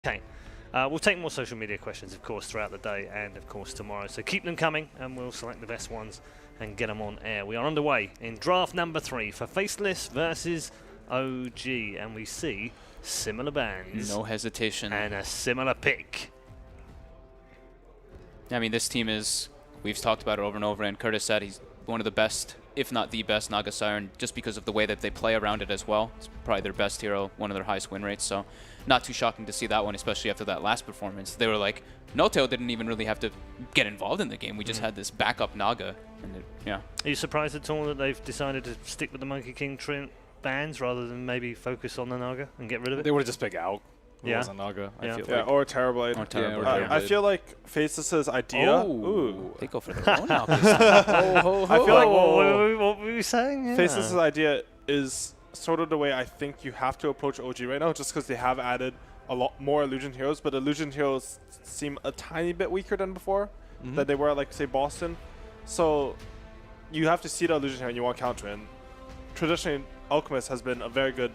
Okay. We'll take more social media questions, of course, throughout the day and, of course, tomorrow. So keep them coming, and we'll select the best ones and get them on air. We are underway in draft number 3 for Faceless versus OG, and we see similar bands. No hesitation. And a similar pick. I mean, this team is, we've talked about it over and over, and Curtis said he's one of the best, if not the best, Naga Siren, just because of the way that they play around it as well. It's probably their best hero, one of their highest win rates, so not too shocking to see that one, especially after that last performance. They were like, Notail didn't even really have to get involved in the game. We just had this backup Naga. And yeah. Are you surprised at all that they've decided to stick with the Monkey King bands rather than maybe focus on the Naga and get rid of it? They would have just picked out. Yeah. Was a Naga, Yeah. I feel Yeah, like. or Terrorblade. Or Terrorblade. I feel like Faceless's idea. Oh, they go for their own Alchemist. I feel like what were you saying? Yeah. Faceless's idea is sort of the way I think you have to approach OG right now, just because they have added a lot more Illusion Heroes, but Illusion Heroes seem a tiny bit weaker than before, that they were at, like, say, Boston. So you have to see the Illusion Hero and you want to counter it. And traditionally, Alchemist has been a very good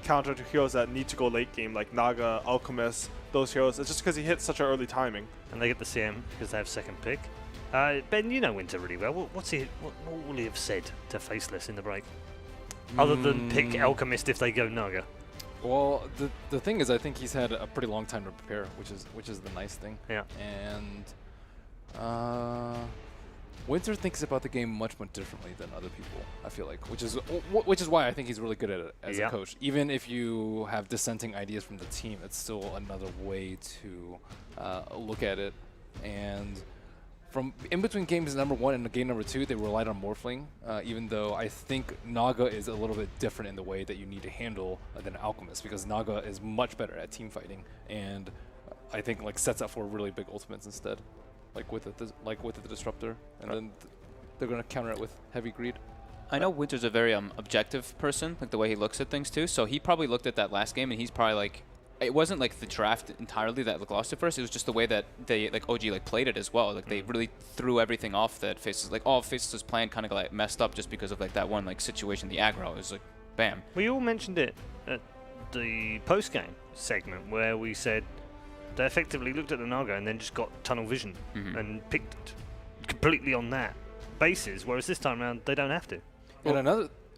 counter to heroes that need to go late game, like Naga, Alchemist, those heroes. It's just because he hits such an early timing. And they get the CM because they have second pick. Ben, you know Winter really well. What will he have said to Faceless in the break? Other than pick Alchemist if they go Naga. Well, the thing is, I think he's had a pretty long time to prepare, which is the nice thing. Yeah. And Winter thinks about the game much differently than other people, I feel like, which is why I think he's really good at it as a coach. Even if you have dissenting ideas from the team, it's still another way to look at it. And from in between games number 1 and game number 2, they relied on Morphling, even though I think Naga is a little bit different in the way that you need to handle than Alchemist, because Naga is much better at team fighting, and I think like sets up for really big ultimates instead. Like with the Disruptor, and then they're going to counter it with Heavy Greed. I know Winter's a very objective person, like the way he looks at things too, so he probably looked at that last game and he's probably like, it wasn't like the draft entirely that lost it first, it was just the way that they, like OG like played it as well. Like they really threw everything off that Faceless, like all Faceless' plan kind of like messed up just because of like that one like situation, the aggro. It was like, bam. We all mentioned it at the post-game segment where we said they effectively looked at the Naga and then just got tunnel vision and picked completely on that basis, whereas this time around they don't have to. And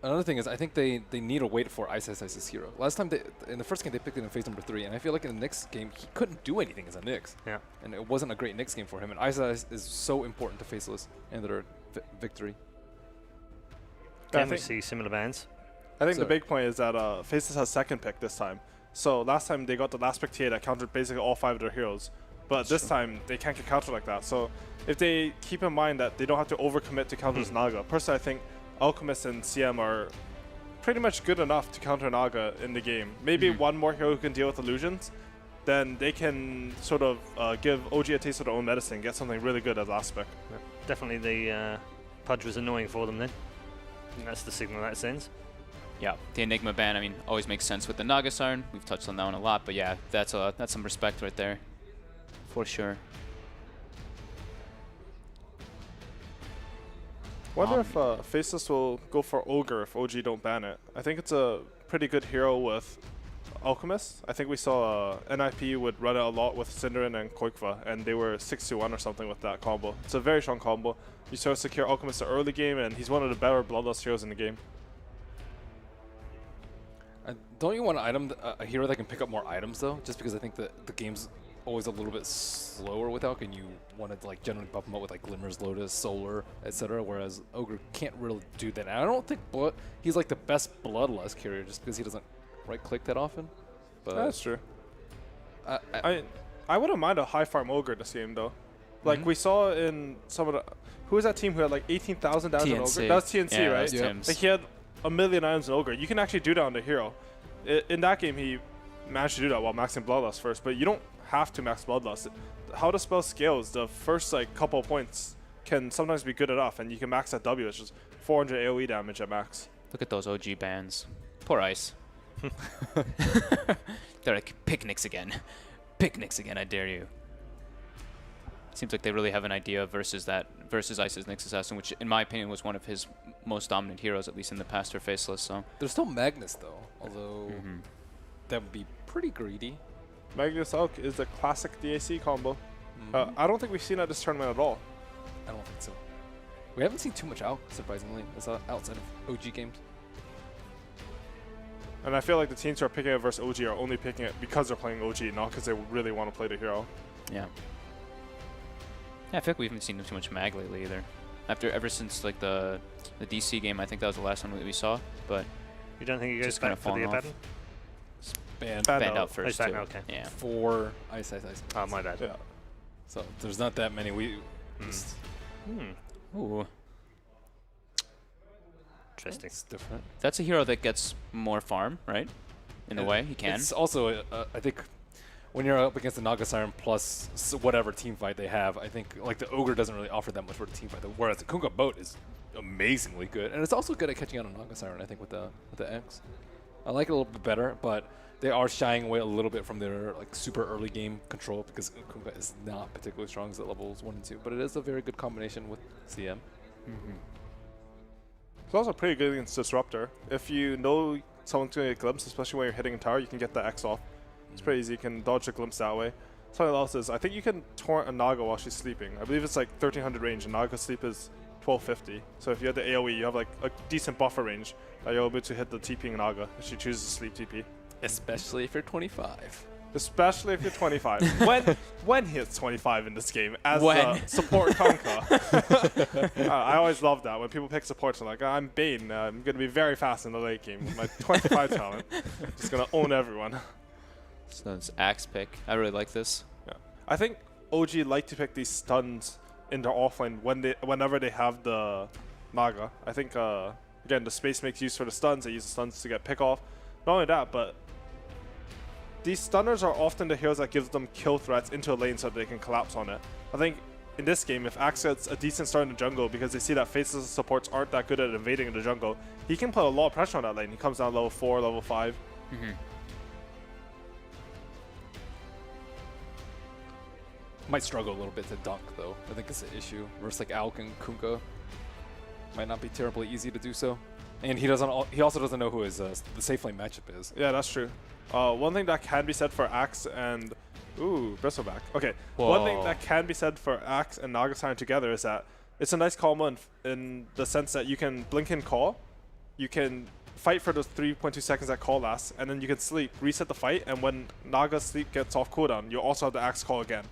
another thing is, I think they need to wait for Ice's hero. Last time, in the first game, they picked it in phase number 3, and I feel like in the next game, he couldn't do anything as a Nyx. Yeah. And it wasn't a great Nyx game for him, and Ice is so important to Faceless and their victory. Can we see similar bands? I think the big point is that Faceless has second pick this time. So last time they got the last pick TA that countered basically all 5 of their heroes. But this time they can't get countered like that. So if they keep in mind that they don't have to overcommit to counter this Naga. Personally, I think Alchemist and CM are pretty much good enough to counter Naga in the game. Maybe one more hero who can deal with illusions, then they can sort of give OG a taste of their own medicine, get something really good as last pick. Yeah. Definitely the Pudge was annoying for them then. And that's the signal that sends. Yeah, the Enigma ban, I mean, always makes sense with the Naga Siren. We've touched on that one a lot, but yeah, that's some respect right there, for sure. Wonder if Faceless will go for Ogre if OG don't ban it. I think it's a pretty good hero with Alchemist. I think we saw NIP would run it a lot with Cinderin and Koikva, and they were 6-1 or something with that combo. It's a very strong combo. You sort of secure Alchemist the early game, and he's one of the better Bloodlust heroes in the game. Don't you want a hero that can pick up more items though? Just because I think that the game's always a little bit slower with Alch, and you want to like generally buff him up with like Glimmers, Lotus, Solar, etc. Whereas Ogre can't really do that. And I don't think he's like the best Bloodlust carrier just because he doesn't right click that often. But that's true. I wouldn't mind a high farm Ogre this game though. Like we saw in some of the who was that team who had like 18,000 down in Ogre? That was TNC, right? Yeah. Like he had a million items in Ogre. You can actually do that on the hero. In that game, he managed to do that while maxing Bloodlust first, but you don't have to max Bloodlust. How the spell scales, the first like couple points can sometimes be good enough, and you can max that W, which is 400 AoE damage at max. Look at those OG bans. Poor Ice. They're like, picnics again. Picnics again, I dare you. Seems like they really have an idea versus Ice's Nyx Assassin, which in my opinion was one of his most dominant heroes, at least in the past for Faceless. So there's still Magnus though, although that would be pretty greedy. Magnus Elk is the classic DAC combo. I don't think we've seen at this tournament at all. I don't think so. We haven't seen too much out, surprisingly, outside of OG games. And I feel like the teams who are picking it versus OG are only picking it because they're playing OG, not because they really want to play the hero. Yeah. Yeah, I feel like we haven't seen too much mag lately either. Ever since like the DC game, I think that was the last one that we saw. But You don't think he goes just back kinda for the falling off. Abaddon? Banned. banned out. out first back too. now, okay. Yeah. 4 ice, ice, ice. Oh, my bad. Yeah. So there's not that many. Ooh. Interesting. It's different. That's a hero that gets more farm, right? In a way, he can. It's also, I think, when you're up against the Naga Siren plus whatever team fight they have, I think like the Ogre doesn't really offer that much for the team fight. Whereas the Kunga Boat is amazingly good, and it's also good at catching out on Naga Siren. I think with the X, I like it a little bit better, but they are shying away a little bit from their like super early game control because Kunga is not particularly strong at levels 1 and 2. But it is a very good combination with CM. It's also pretty good against Disruptor. If you know someone's going to get glimpse, especially when you're hitting a tower, you can get the X off. It's pretty easy. You can dodge the glimpse that way. Something else is, I think you can taunt a Naga while she's sleeping. I believe it's like 1300 range, and Naga sleep is 1250. So if you have the AoE, you have like a decent buffer range that you're able to hit the TPing Naga if she chooses to sleep TP. Especially if you're 25. Especially if you're 25. when he hits 25 in this game as When? support Conka. I always love that when people pick supports. I'm like, I'm Bane. I'm going to be very fast in the late game with my 25 talent. Just going to own everyone. So it's Axe pick. I really like this. Yeah. I think OG like to pick these stuns in their offlane whenever they have the Naga. I think, again, the space makes use for the stuns. They use the stuns to get pick off. Not only that, but these stunners are often the heroes that gives them kill threats into a lane so that they can collapse on it. I think in this game, if Axe gets a decent start in the jungle because they see that Faceless supports aren't that good at invading in the jungle, he can put a lot of pressure on that lane. He comes down level 4, level 5. Might struggle a little bit to dunk though. I think it's an issue. Versus like Alk and Kunka, might not be terribly easy to do so. And he also doesn't know who his the safe lane matchup is. Yeah, that's true. One thing that can be said for Axe and Bristleback. Okay. Whoa. One thing that can be said for Axe and Naga Siren together is that it's a nice combo in the sense that you can blink and call, you can fight for those 3.2 seconds that call lasts, and then you can sleep, reset the fight, and when Naga's sleep gets off cooldown, you also have the Axe call again.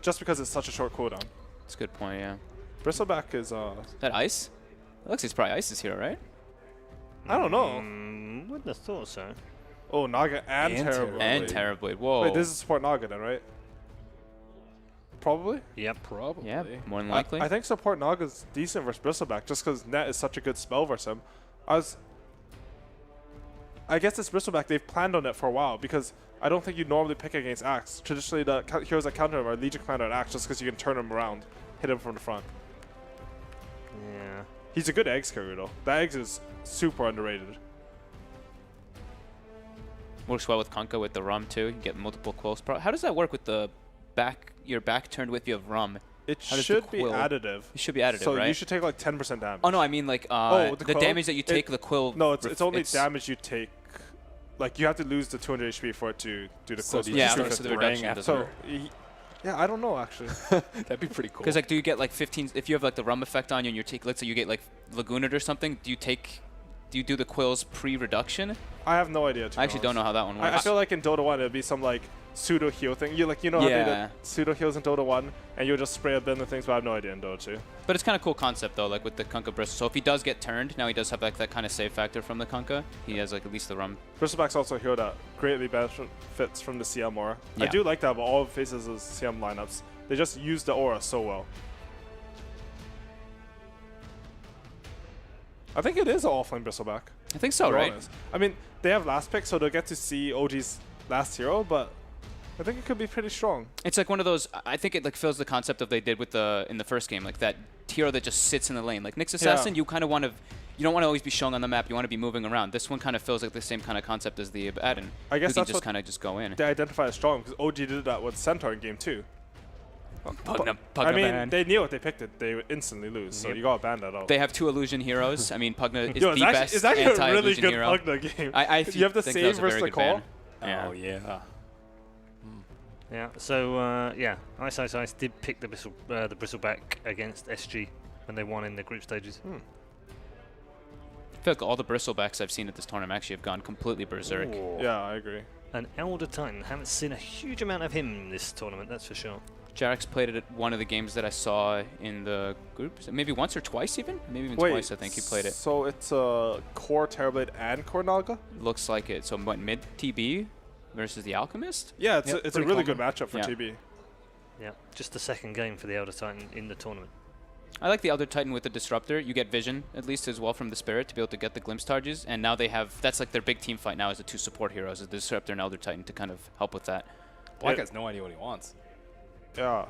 Just because it's such a short cooldown. That's a good point, yeah. Bristleback is That Ice? It looks like it's probably Ice's hero, right? I don't know. Wouldn't have thought so. Oh, Naga and Terrorblade. And Terrorblade. Whoa. Wait, this is support Naga then, right? Probably? Yep. Probably. Yeah, more than likely. I think support Naga's decent versus Bristleback just because Net is such a good spell versus him. I guess this Bristleback, they've planned on it for a while because I don't think you normally pick against Axe. Traditionally, the heroes that counter him are Legion Commander and Axe just because you can turn him around, hit him from the front. Yeah. He's a good Eggs carrier though. That Eggs is super underrated. Works well with Conka with the Rum too. You can get multiple quills. How does that work with the your back turned with you of Rum? It How does should the be quill- additive. It should be additive, So right? you should take like 10% damage. Oh no, I mean like the the quill? damage that you take the quill. No, it's only damage you take. Like you have to lose the 200 HP for it to do the So quill. do Yeah, you so just the ring reduction after? doesn't So, yeah, I don't know actually. That'd be pretty cool. Because like, do you get like 15? If you have like the Rum effect on you, and you take, let's say you get like Lagooned or something, do you do the quills pre-reduction? I have no idea. I actually don't know how that one works. I feel like in Dota 1 it'd be some like pseudo heal thing. You know how they Yeah. did pseudo heals in Dota 1 and you'll just spray a bin of things, but I have no idea in Dota 2. But it's kind of cool concept though, like with the Kunkka Bristle. So if he does get turned, now he does have like that kind of save factor from the Kunkka. He has like at least the Rum. Bristleback's also a hero that greatly benefits from the CM aura. I Yeah. do like that about all of Faces' CM lineups. They just use the aura so well. I think it is an offlane Bristleback. I think so, to be right? honest. I mean, they have last pick, so they'll get to see OG's last hero, but I think it could be pretty strong. It's like one of those. I think it like fills the concept of they did with in the first game, like that hero that just sits in the lane. Like Nyx Assassin, you kind of want to. You don't want to always be showing on the map. You want to be moving around. This one kind of feels like the same kind of concept as the Abaddon. I guess you can that's just what kind of just go in. they identify as strong, because OG did that with Centaur in game 2. Pugna I mean, ban. they knew if they picked it, they would instantly lose, so you gotta ban that out. They have 2 illusion heroes. I mean, Pugna is Yo, the best it's actually a really anti-illusion good hero. Pugna game. I you have the think that save was a very versus the good call. ban. Oh yeah. Yeah. So yeah, Ice Ice Ice did pick the bristleback against SG when they won in the group stages. I feel like all the bristlebacks I've seen at this tournament actually have gone completely berserk. Ooh. Yeah, I agree. An Elder Titan. Haven't seen a huge amount of him this tournament, that's for sure. Jarek's played it at one of the games that I saw in the group. Maybe once or twice even? Maybe even twice I think he played it. So it's Core Terrorblade and Core Naga? Looks like it. So what, mid TB versus the Alchemist? Yeah, it's, Yep, it's a pretty really good common. matchup for Yeah. TB. Yeah, just the second game for the Elder Titan in the tournament. I like the Elder Titan with the Disruptor. You get vision, at least as well, from the Spirit to be able to get the glimpse charges. And now they have, that's like their big team fight now is the two support heroes, the Disruptor and Elder Titan, to kind of help with that. Black has no idea what he wants. Yeah.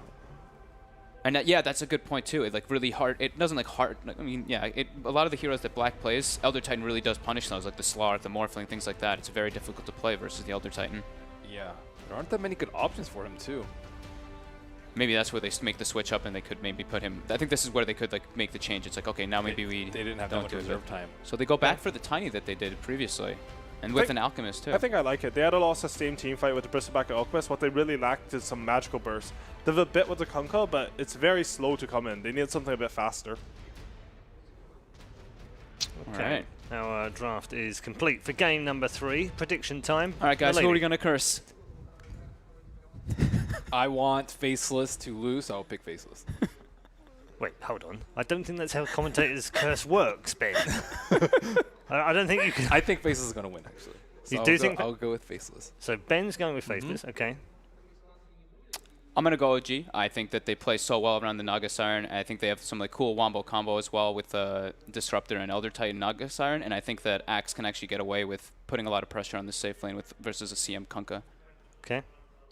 And yeah, that's a good point too. It like really hard. It doesn't like hard. I mean, yeah, a lot of the heroes that Black plays, Elder Titan really does punish those, like the Slark, the Morphling, things like that. It's very difficult to play versus the Elder Titan. Yeah. There aren't that many good options for him, too. Maybe that's where they make the switch up and they could maybe put him. I think this is where they could like make the change. It's like, okay, now maybe They didn't have that don't much do it. reserve time. So they go back for the Tiny that they did previously. And with an Alchemist too. I think I like it. They had a lot of sustained team fight with the Bristleback and Alchemist. What they really lacked is some magical bursts. They have a bit with the Kunkka, but it's very slow to come in. They need something a bit faster. Okay. Alright. Our draft is complete for game number 3. Prediction time. Alright guys, who are Milady. we gonna curse? I want Faceless to lose, so I'll pick Faceless. Wait, hold on. I don't think that's how commentators' curse works, Ben. I don't think you can. I think Faceless is going to win, actually. So You I'll do go, think that- I'll go with Faceless. So Ben's going with Faceless. Okay. I'm gonna go OG. I think that they play so well around the Naga Siren. I think they have some like cool wombo combo as well with Disruptor and Elder Titan Naga Siren. And I think that Axe can actually get away with putting a lot of pressure on the safe lane with versus a CM Kunkka. Okay.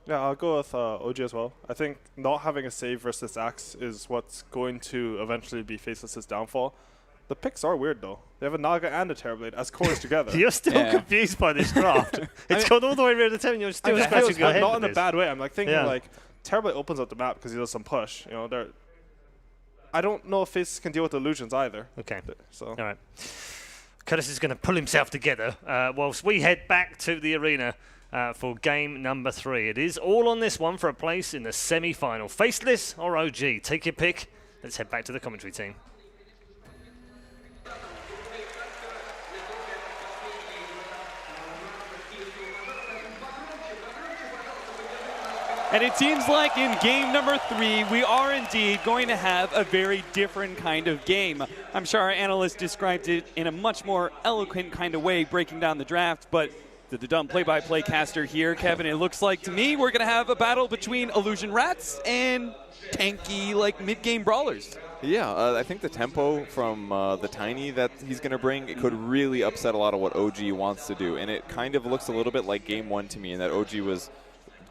Yeah, I'll go with OG as well. I think not having a save versus Axe is what's going to eventually be Faceless's downfall. The picks are weird, though. They have a Naga and a Terrorblade as cores together. You're still Yeah. confused by this draft. It's gone all the way around the 10. You're still I scratching your head. not with in a this. bad way. I'm like thinking Yeah. like Terrorblade opens up the map because he does some push. You know, they're. I don't know if Faceless can deal with illusions either. Okay. So. All right. Curtis is going to pull himself together whilst we head back to the arena for game number 3. It is all on this one for a place in the semi-final. Faceless or OG? Take your pick. Let's head back to the commentary team. And it seems like in game number 3, we are indeed going to have a very different kind of game. I'm sure our analyst described it in a much more eloquent kind of way, breaking down the draft, but to the dumb play-by-play caster here, Kevin, it looks like to me we're going to have a battle between Illusion Rats and tanky, like, mid-game brawlers. Yeah, I think the tempo from the Tiny that he's going to bring, it could really upset a lot of what OG wants to do. And it kind of looks a little bit like Game 1 to me, in that OG was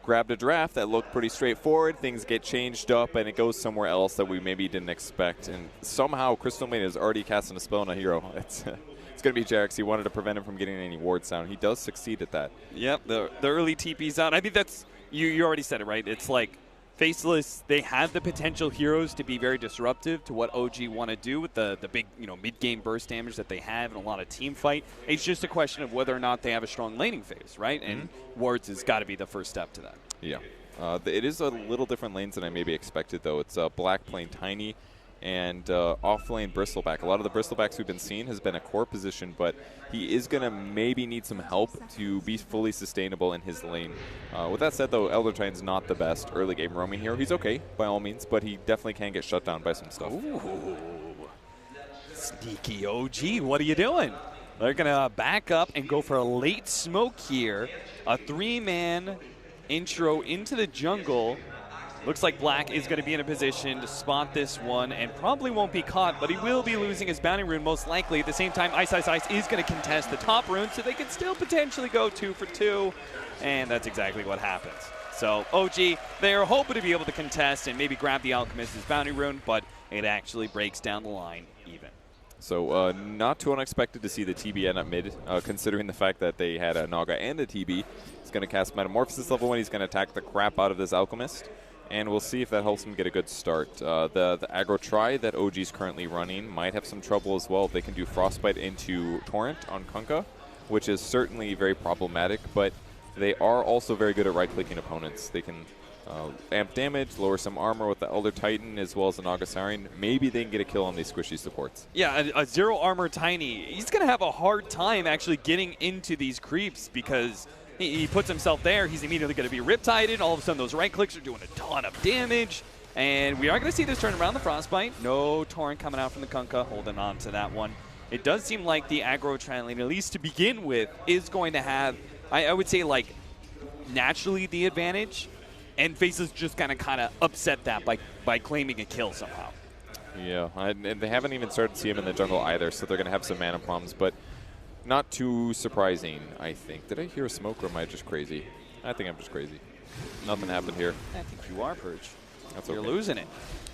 grabbed a draft that looked pretty straightforward, things get changed up, and it goes somewhere else that we maybe didn't expect. And somehow Crystal Maiden is already casting a spell on a hero. It's going to be Jarex. He wanted to prevent him from getting any wards down. He does succeed at that. Yep, the early TP's out. I think that's, you already said it, right? It's like Faceless, they have the potential heroes to be very disruptive to what OG want to do with the big, mid-game burst damage that they have and a lot of team fight. It's just a question of whether or not they have a strong laning phase, right? And wards has got to be the first step to that. Yeah. It is a little different lanes than I maybe expected, though. It's Black playing Tiny and off-lane Bristleback. A lot of the Bristlebacks we've been seeing has been a core position, but he is going to maybe need some help to be fully sustainable in his lane. With that said, though, Elder Titan's not the best early-game roaming hero. He's okay, by all means, but he definitely can get shut down by some stuff. Ooh. Sneaky OG, what are you doing? They're going to back up and go for a late smoke here. A 3-man intro into the jungle. Looks like Black is going to be in a position to spot this one and probably won't be caught, but he will be losing his bounty rune most likely. At the same time, Ice Ice Ice is going to contest the top rune, so they can still potentially go 2 for 2, and that's exactly what happens. So OG, they're hoping to be able to contest and maybe grab the Alchemist's bounty rune, but it actually breaks down the line even. So not too unexpected to see the TB end up mid, considering the fact that they had a Naga and a TB. He's going to cast Metamorphosis level 1. He's going to attack the crap out of this Alchemist. And we'll see if that helps him get a good start. The aggro try that OG is currently running might have some trouble as well if they can do Frostbite into Torrent on Kunkka, which is certainly very problematic, but they are also very good at right-clicking opponents. They can amp damage, lower some armor with the Elder Titan as well as the Naga Siren. Maybe they can get a kill on these squishy supports. Yeah, a 0 armor Tiny. He's going to have a hard time actually getting into these creeps because he puts himself there. He's immediately going to be riptided. All of a sudden, those right clicks are doing a ton of damage. And we are going to see this turn around the Frostbite. No Torrent coming out from the Kunkka, holding on to that one. It does seem like the aggro trend lane, at least to begin with, is going to have, I would say, like, naturally the advantage. And Faceless just kind of upset that by claiming a kill somehow. Yeah, and they haven't even started to see him in the jungle either, so they're going to have some mana problems. But not too surprising, I think. Did I hear a smoke, or am I just crazy? I think I'm just crazy. Nothing happened here. I think you are, Purge. That's You're okay. losing it.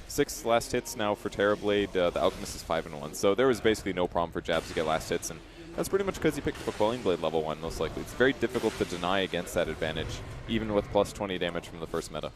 6 last hits now for Terrorblade. The Alchemist is 5-1. So there was basically no problem for Jabs to get last hits, and that's pretty much because he picked up a Quelling Blade level 1, most likely. It's very difficult to deny against that advantage, even with plus 20 damage from the first meta.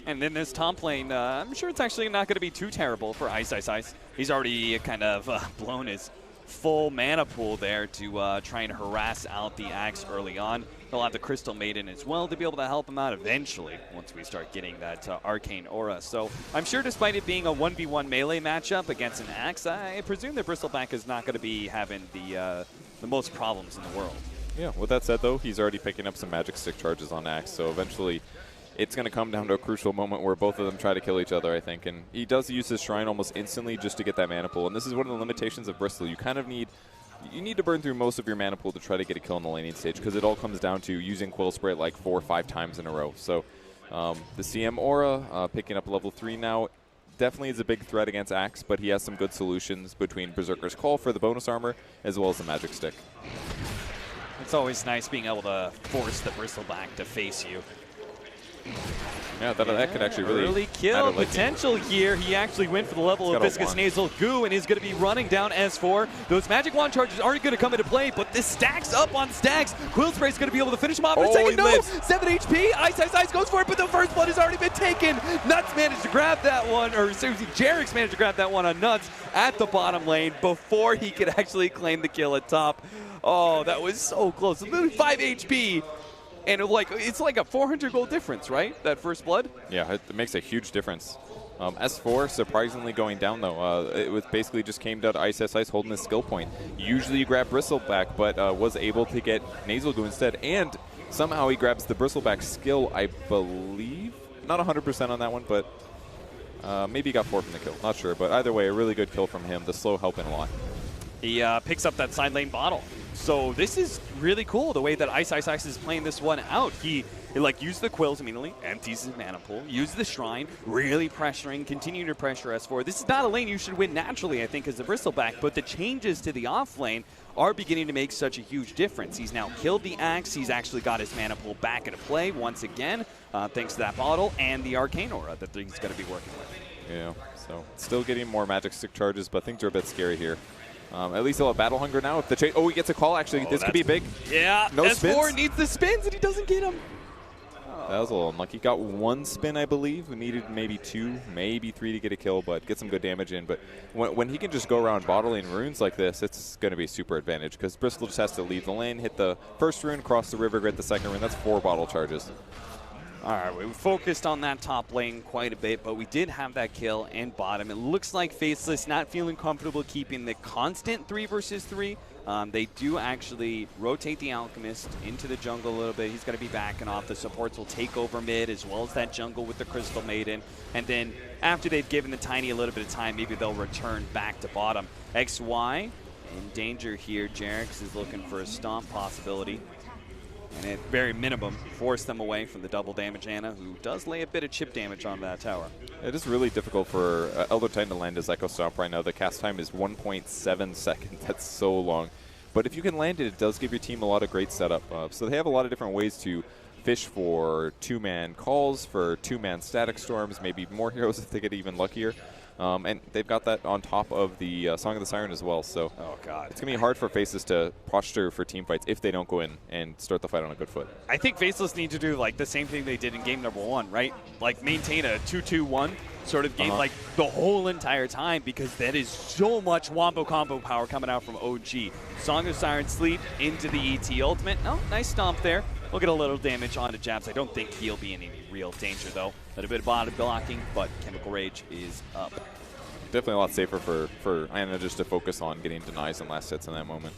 And then this top lane, I'm sure it's actually not going to be too terrible for Ice Ice Ice. He's already kind of blown his full mana pool there to try and harass out the Axe early on. He'll have the Crystal Maiden as well to be able to help him out eventually once we start getting that Arcane Aura. So I'm sure despite it being a 1v1 melee matchup against an Axe, I presume that Bristleback is not going to be having the most problems in the world. Yeah, with that said, though, he's already picking up some Magic Stick charges on Axe, so eventually it's going to come down to a crucial moment where both of them try to kill each other, I think. And he does use his Shrine almost instantly just to get that mana pool. And this is one of the limitations of Bristol. You kind of need to burn through most of your mana pool to try to get a kill in the laning stage, because it all comes down to using Quill Spray like 4 or 5 times in a row. So the CM Aura, picking up level 3 now, definitely is a big threat against Axe, but he has some good solutions between Berserker's Call for the bonus armor as well as the Magic Stick. It's always nice being able to force the Bristleback to face you. Yeah, that could actually really early kill potential here. He actually went for the level of Viscous Nasal Goo and is going to be running down S4. Those Magic Wand charges aren't going to come into play, but this stacks up on stacks. Quill Spray is going to be able to finish him off in a second. No! Lives. 7 HP. Ice Ice Ice goes for it, but the first blood has already been taken. Nuts managed to grab that one, or Jarix managed to grab that one on Nuts at the bottom lane before he could actually claim the kill at top. Oh, that was so close. Literally 5 HP. And it's like a 400 gold difference, right? That first blood? Yeah, it makes a huge difference. S4 surprisingly going down, though. It was basically just came down to Ice Ice holding his skill point. Usually you grab Bristleback, but was able to get Nasal Goo instead. And somehow he grabs the Bristleback skill, I believe. Not 100% on that one, but maybe he got 4 from the kill. Not sure, but either way, a really good kill from him. The slow helping a lot. He picks up that side lane bottle. So this is really cool, the way that Ice Ice Ice is playing this one out. He used the Quills immediately, empties his mana pool, used the Shrine, really pressuring, continuing to pressure S4. This is not a lane you should win naturally, I think, as the Bristleback, but the changes to the off lane are beginning to make such a huge difference. He's now killed the Axe. He's actually got his mana pool back into play once again, thanks to that bottle and the Arcane Aura that he's going to be working with. Yeah, so still getting more Magic Stick charges, but things are a bit scary here. At least he'll have Battle Hunger now. If the he gets a call, actually, this could be big. Yeah, no S4 spins. needs the spins, and he doesn't get them. That was a little unlucky. Got 1 spin, I believe. We needed maybe 2, maybe 3 to get a kill, but get some good damage in. But when he can just go around bottling runes like this, it's going to be a super advantage, because Bristol just has to leave the lane, hit the first rune, cross the river, get the second rune. That's 4 bottle charges. All right, we focused on that top lane quite a bit, but we did have that kill and bottom. It looks like Faceless not feeling comfortable keeping the constant 3 versus 3. They do actually rotate the Alchemist into the jungle a little bit. He's going to be backing off. The supports will take over mid, as well as that jungle with the Crystal Maiden. And then after they've given the Tiny a little bit of time, maybe they'll return back to bottom. XY in danger here. Jarix is looking for a stomp possibility. And at very minimum, force them away from the double damage Ana, who does lay a bit of chip damage on that tower. It is really difficult for Elder Titan to land his Echo Stomp right now. The cast time is 1.7 seconds. That's so long. But if you can land it, it does give your team a lot of great setup. So they have a lot of different ways to fish for 2-man calls, for 2-man static storms, maybe more heroes if they get even luckier. And they've got that on top of the Song of the Siren as well. So oh God, it's going to be hard for Faceless to posture for team fights if they don't go in and start the fight on a good foot. I think Faceless need to do like the same thing they did in game number 1, right? Like maintain a 2-2-1 sort of game like the whole entire time, because that is so much wombo combo power coming out from OG. Song of Siren Sleep into the ET ultimate. No, nice stomp there. We'll get a little damage onto Jabs. I don't think he'll be in any real danger, though. A little bit of body blocking, but Chemical Rage is up. Definitely a lot safer for Anna just to focus on getting denies and last hits in that moment.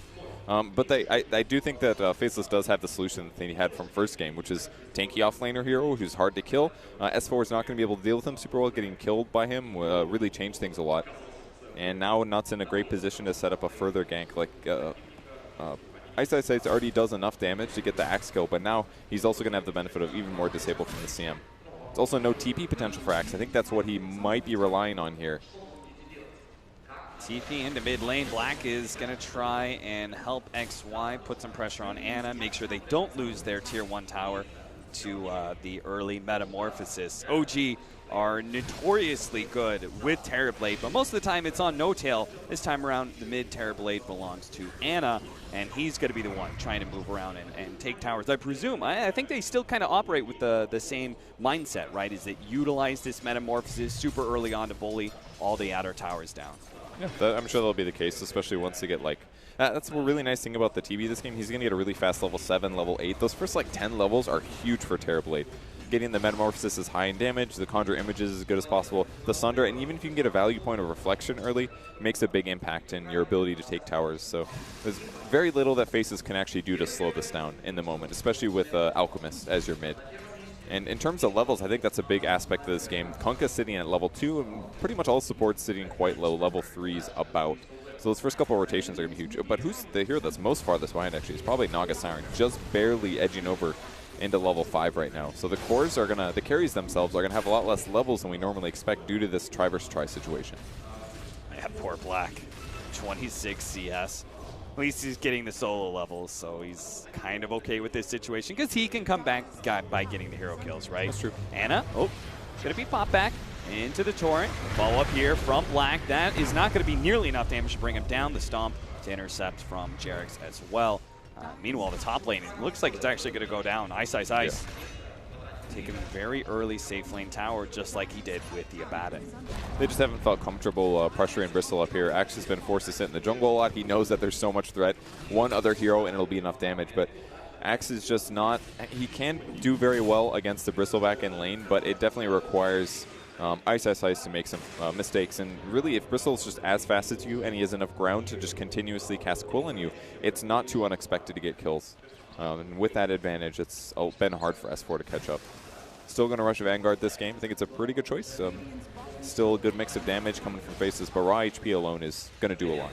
But I do think that Faceless does have the solution that he had from first game, which is tanky offlaner hero who's hard to kill. S4 is not going to be able to deal with him super well. Getting killed by him really changed things a lot. And now Nut's in a great position to set up a further gank. Like Ice already does enough damage to get the Axe kill, but now he's also going to have the benefit of even more disable from the CM. There's also no TP potential for Axe. I think that's what he might be relying on here. TP into mid lane. Black is going to try and help XY, put some pressure on Anna, make sure they don't lose their tier 1 tower to the early Metamorphosis. OG are notoriously good with Terrorblade, but most of the time it's on No Tail. This time around, the mid Terrorblade belongs to Anna, and he's going to be the one trying to move around and take towers. I presume, I think they still kind of operate with the same mindset, right? Is that utilize this Metamorphosis super early on to bully all the outer towers down. Yeah, I'm sure that'll be the case, especially once they get like... that's a really nice thing about the TB this game. He's going to get a really fast level 7, level 8. Those first like 10 levels are huge for Terrorblade. Getting the Metamorphosis as high in damage, the Conjure Images as good as possible, the Sunder, and even if you can get a value point of Reflection early, makes a big impact in your ability to take towers. So there's very little that Faces can actually do to slow this down in the moment, especially with Alchemist as your mid. And in terms of levels, I think that's a big aspect of this game. Kunkka's sitting at level 2, and pretty much all support's sitting quite low, level 3's about. So those first couple of rotations are going to be huge. But who's the hero that's most farthest behind, actually? It's probably Naga Siren, just barely edging over into level 5 right now. So the cores are going to, the carries themselves are going to have a lot less levels than we normally expect due to this try versus try situation. Yeah, poor Black. 26 CS. At least he's getting the solo levels, so he's kind of okay with this situation because he can come back by getting the hero kills, right? That's true. Anna, it's going to be pop back into the torrent. Follow up here from Black. That is not going to be nearly enough damage to bring him down. The stomp to intercept from Jerix as well. Meanwhile, the top lane, it looks like it's actually going to go down. Ice. Yeah. Taking a very early safe lane tower, just like he did with the Abaddon. They just haven't felt comfortable pressuring Bristle up here. Axe has been forced to sit in the jungle a lot. He knows that there's so much threat. One other hero and it'll be enough damage, but Axe is just not... He can do very well against the Bristleback in lane, but it definitely requires Ice to make some mistakes. And really, if Bristle's just as fast as you and he has enough ground to just continuously cast Quill on you, it's not too unexpected to get kills. And with that advantage, it's been hard for S4 to catch up. Still going to rush Vanguard this game. I think it's a pretty good choice. Still a good mix of damage coming from Faces, but raw HP alone is going to do a lot.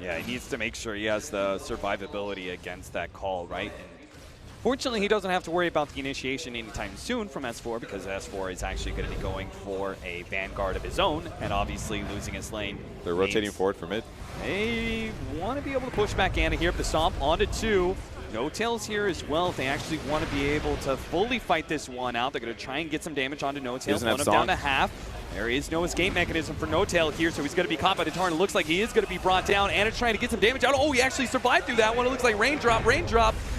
Yeah, he needs to make sure he has the survivability against that call, right? And fortunately, he doesn't have to worry about the initiation anytime soon from S4 because S4 is actually going to be going for a Vanguard of his own and obviously losing his lane. They're rotating forward for mid. They want to be able to push back Anna here. The stomp onto 2. No Tails here as well if they actually want to be able to fully fight this one out. They're going to try and get some damage onto No Tails. One up down to half. There is no escape mechanism for No Tail here, so he's going to be caught by the Torrent. It looks like he is going to be brought down. Anna's trying to get some damage out. Oh, he actually survived through that one. It looks like Raindrop.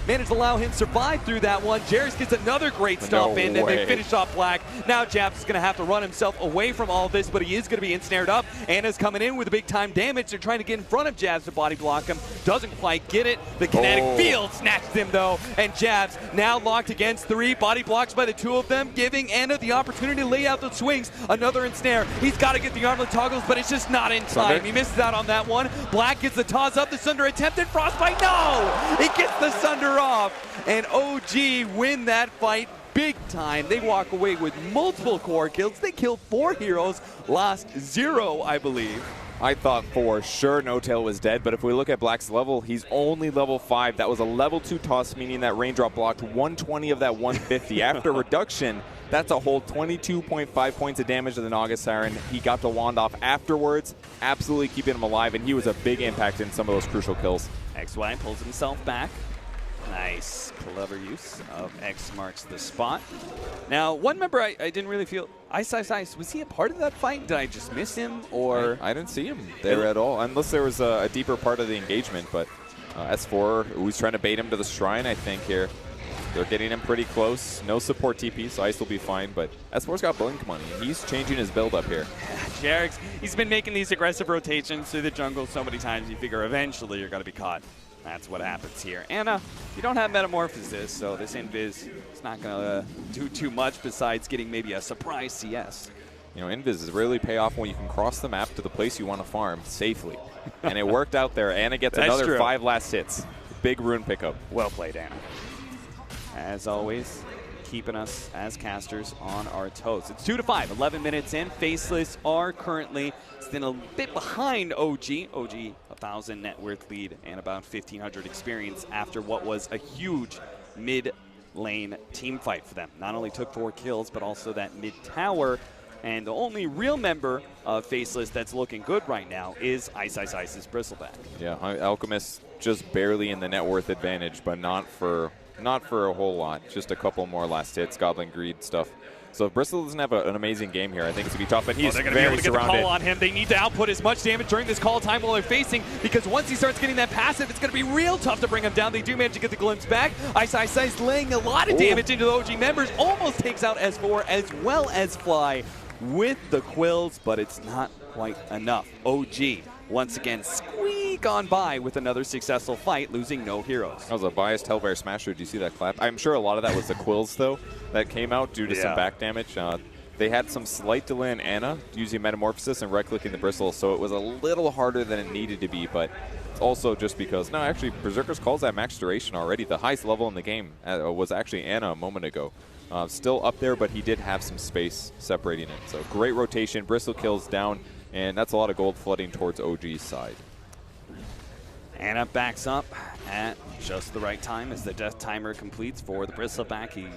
Managed to allow him to survive through that one. Jerix gets another great stomp in, and they finish off Black. Now Jabs is going to have to run himself away from all of this, but he is going to be ensnared up. Anna's coming in with a big time damage. They're trying to get in front of Jabs to body block him. Doesn't quite get it. The kinetic field snatches him, though, and Jabs now locked against 3. Body blocks by the 2 of them, giving Anna the opportunity to lay out the swings. Another ensnare. He's got to get the armlet toggles, but it's just not in time. He misses out on that one. Black gets the toss up. The Sunder attempted. Frostbite, no! He gets the Sunder off. And OG win that fight big time. They walk away with multiple core kills. They killed 4 heroes, lost 0, I believe. I thought for sure No Tail was dead, but if we look at Black's level, he's only level 5. That was a level 2 toss, meaning that Raindrop blocked 120 of that 150. After reduction, that's a whole 22.5 points of damage to the Naga Siren. He got the wand off afterwards, absolutely keeping him alive, and he was a big impact in some of those crucial kills. XY pulls himself back. Nice, clever use of X marks the spot. Now, one member I didn't really feel, Ice, was he a part of that fight? Did I just miss him, or? I didn't see him there at all, unless there was a deeper part of the engagement, but S4, who's trying to bait him to the shrine, I think, here. They're getting him pretty close. No support TP, so Ice will be fine, but S4's got blink money. He's changing his build up here. Jerix, he's been making these aggressive rotations through the jungle so many times, you figure eventually you're going to be caught. That's what happens here. Anna, you don't have Metamorphosis, so this Invis is not going to do too much besides getting maybe a surprise CS. You know, Invis really pay off when you can cross the map to the place you want to farm safely. And it worked out there. Anna gets another 5 last hits. Big rune pickup. Well played, Anna. As always, keeping us as casters on our toes. It's 2-5, 11 minutes in. Faceless are currently still a bit behind OG. OG, 1,000 net worth lead and about 1,500 experience after what was a huge mid-lane team fight for them. Not only took 4 kills, but also that mid-tower. And the only real member of Faceless that's looking good right now is Ice's Bristleback. Yeah, Alchemist just barely in the net worth advantage, but not for a whole lot. Just a couple more last hits, Goblin Greed stuff. So if Bristol doesn't have an amazing game here, I think it's going to be tough, but he's they're going very to be able to get the surrounded. call on him. They need to output as much damage during this call time while they're facing, because once he starts getting that passive, it's going to be real tough to bring him down. They do manage to get the glimpse back. Ice laying a lot of damage into the OG members. Almost takes out S4 as well as Fly with the quills, but it's not quite enough. OG once again squeak on by with another successful fight, losing no heroes. That was a biased Hellbear Smasher. Do you see that clap? I'm sure a lot of that was the quills, though, that came out due to some back damage. They had some slight delay in Anna using Metamorphosis and right-clicking the Bristle, so it was a little harder than it needed to be, but it's also just because, no, actually, Berserker's calls at max duration already. The highest level in the game was actually Anna a moment ago. Still up there, but he did have some space separating it. So great rotation. Bristle kills down, and that's a lot of gold flooding towards OG's side. Anna backs up at just the right time as the death timer completes for the Bristleback. He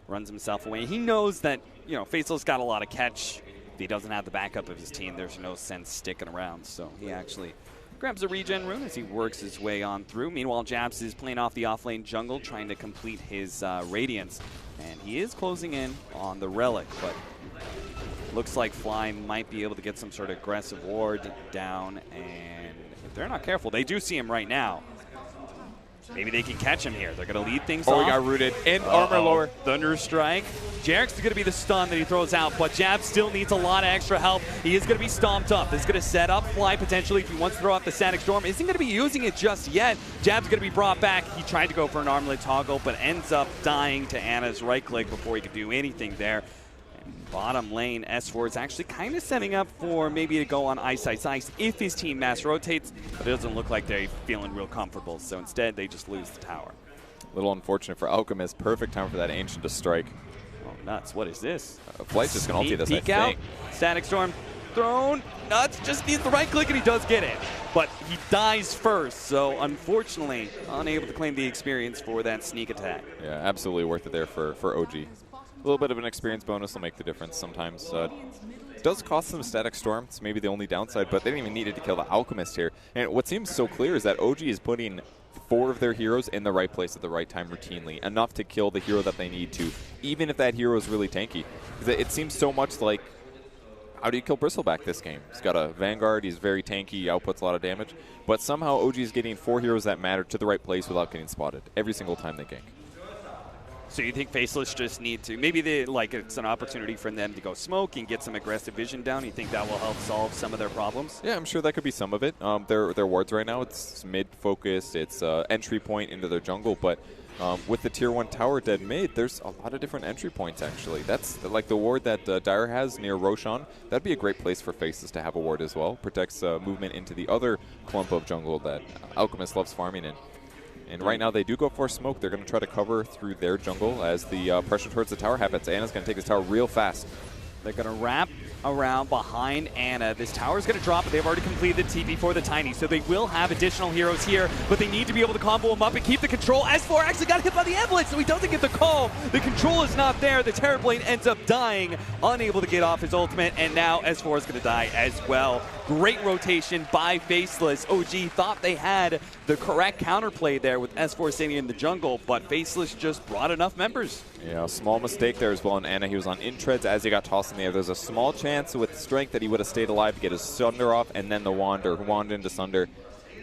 runs himself away. He knows that, you know, Faceless got a lot of catch. If he doesn't have the backup of his team, there's no sense sticking around. So he actually grabs a regen rune as he works his way on through. Meanwhile, Jabs is playing off the offlane jungle, trying to complete his Radiance. And he is closing in on the Relic, but looks like Fly might be able to get some sort of aggressive ward down. And if they're not careful, they do see him right now. Maybe they can catch him here. They're going to lead things off. Oh, he got rooted. And armor lower. Thunder Strike. Jarek's going to be the stun that he throws out, but Jab still needs a lot of extra help. He is going to be stomped up. This is going to set up Fly potentially if he wants to throw out the Static Storm. Isn't going to be using it just yet. Jab's going to be brought back. He tried to go for an armlet toggle, but ends up dying to Anna's right click before he could do anything there. Bottom lane, S4 is actually kind of setting up for maybe to go on Ice if his team mass rotates, but it doesn't look like they're feeling real comfortable, so instead they just lose the tower. A little unfortunate for Alchemist. Perfect time for that Ancient to strike. Oh, nuts. What is this? Flight's just going to ulti this, I peek out. think. Static Storm thrown. Nuts just needs the right click and he does get it. But he dies first, so unfortunately unable to claim the experience for that sneak attack. Yeah, absolutely worth it there for OG. A little bit of an experience bonus will make the difference sometimes. It does cost them Static Storm. It's maybe the only downside, but they didn't even need it to kill the Alchemist here. And what seems so clear is that OG is putting 4 of their heroes in the right place at the right time routinely, enough to kill the hero that they need to, even if that hero is really tanky. Because it seems so much like, how do you kill Bristleback this game? He's got a Vanguard, he's very tanky, he outputs a lot of damage, but somehow OG is getting 4 heroes that matter to the right place without getting spotted every single time they gank. So you think Faceless just need to, maybe it's an opportunity for them to go smoke and get some aggressive vision down? You think that will help solve some of their problems? Yeah, I'm sure that could be some of it. Their wards right now, it's mid-focus, it's entry point into their jungle, but with the tier 1 tower dead mid, there's a lot of different entry points actually. That's like the ward that Dire has near Roshan. That'd be a great place for Faceless to have a ward as well. Protects movement into the other clump of jungle that Alchemist loves farming in. And right now they do go for smoke. They're going to try to cover through their jungle as the pressure towards the tower happens. Anna's going to take this tower real fast. They're going to wrap around behind Anna. This tower is going to drop, but they've already completed the TP for the Tiny, so they will have additional heroes here, but they need to be able to combo them up and keep the control. S4 actually got hit by the Avalanche, so he doesn't get the call. The control is not there. The Terrorblade ends up dying, unable to get off his ultimate, and now S4 is going to die as well. Great rotation by Faceless. OG thought they had the correct counterplay there with S4 sitting in the jungle, but Faceless just brought enough members. Yeah, small mistake there as well in Anna. He was on intreads as he got tossed in the air. There's a small chance with strength that he would have stayed alive to get his Sunder off and then the wand into Sunder,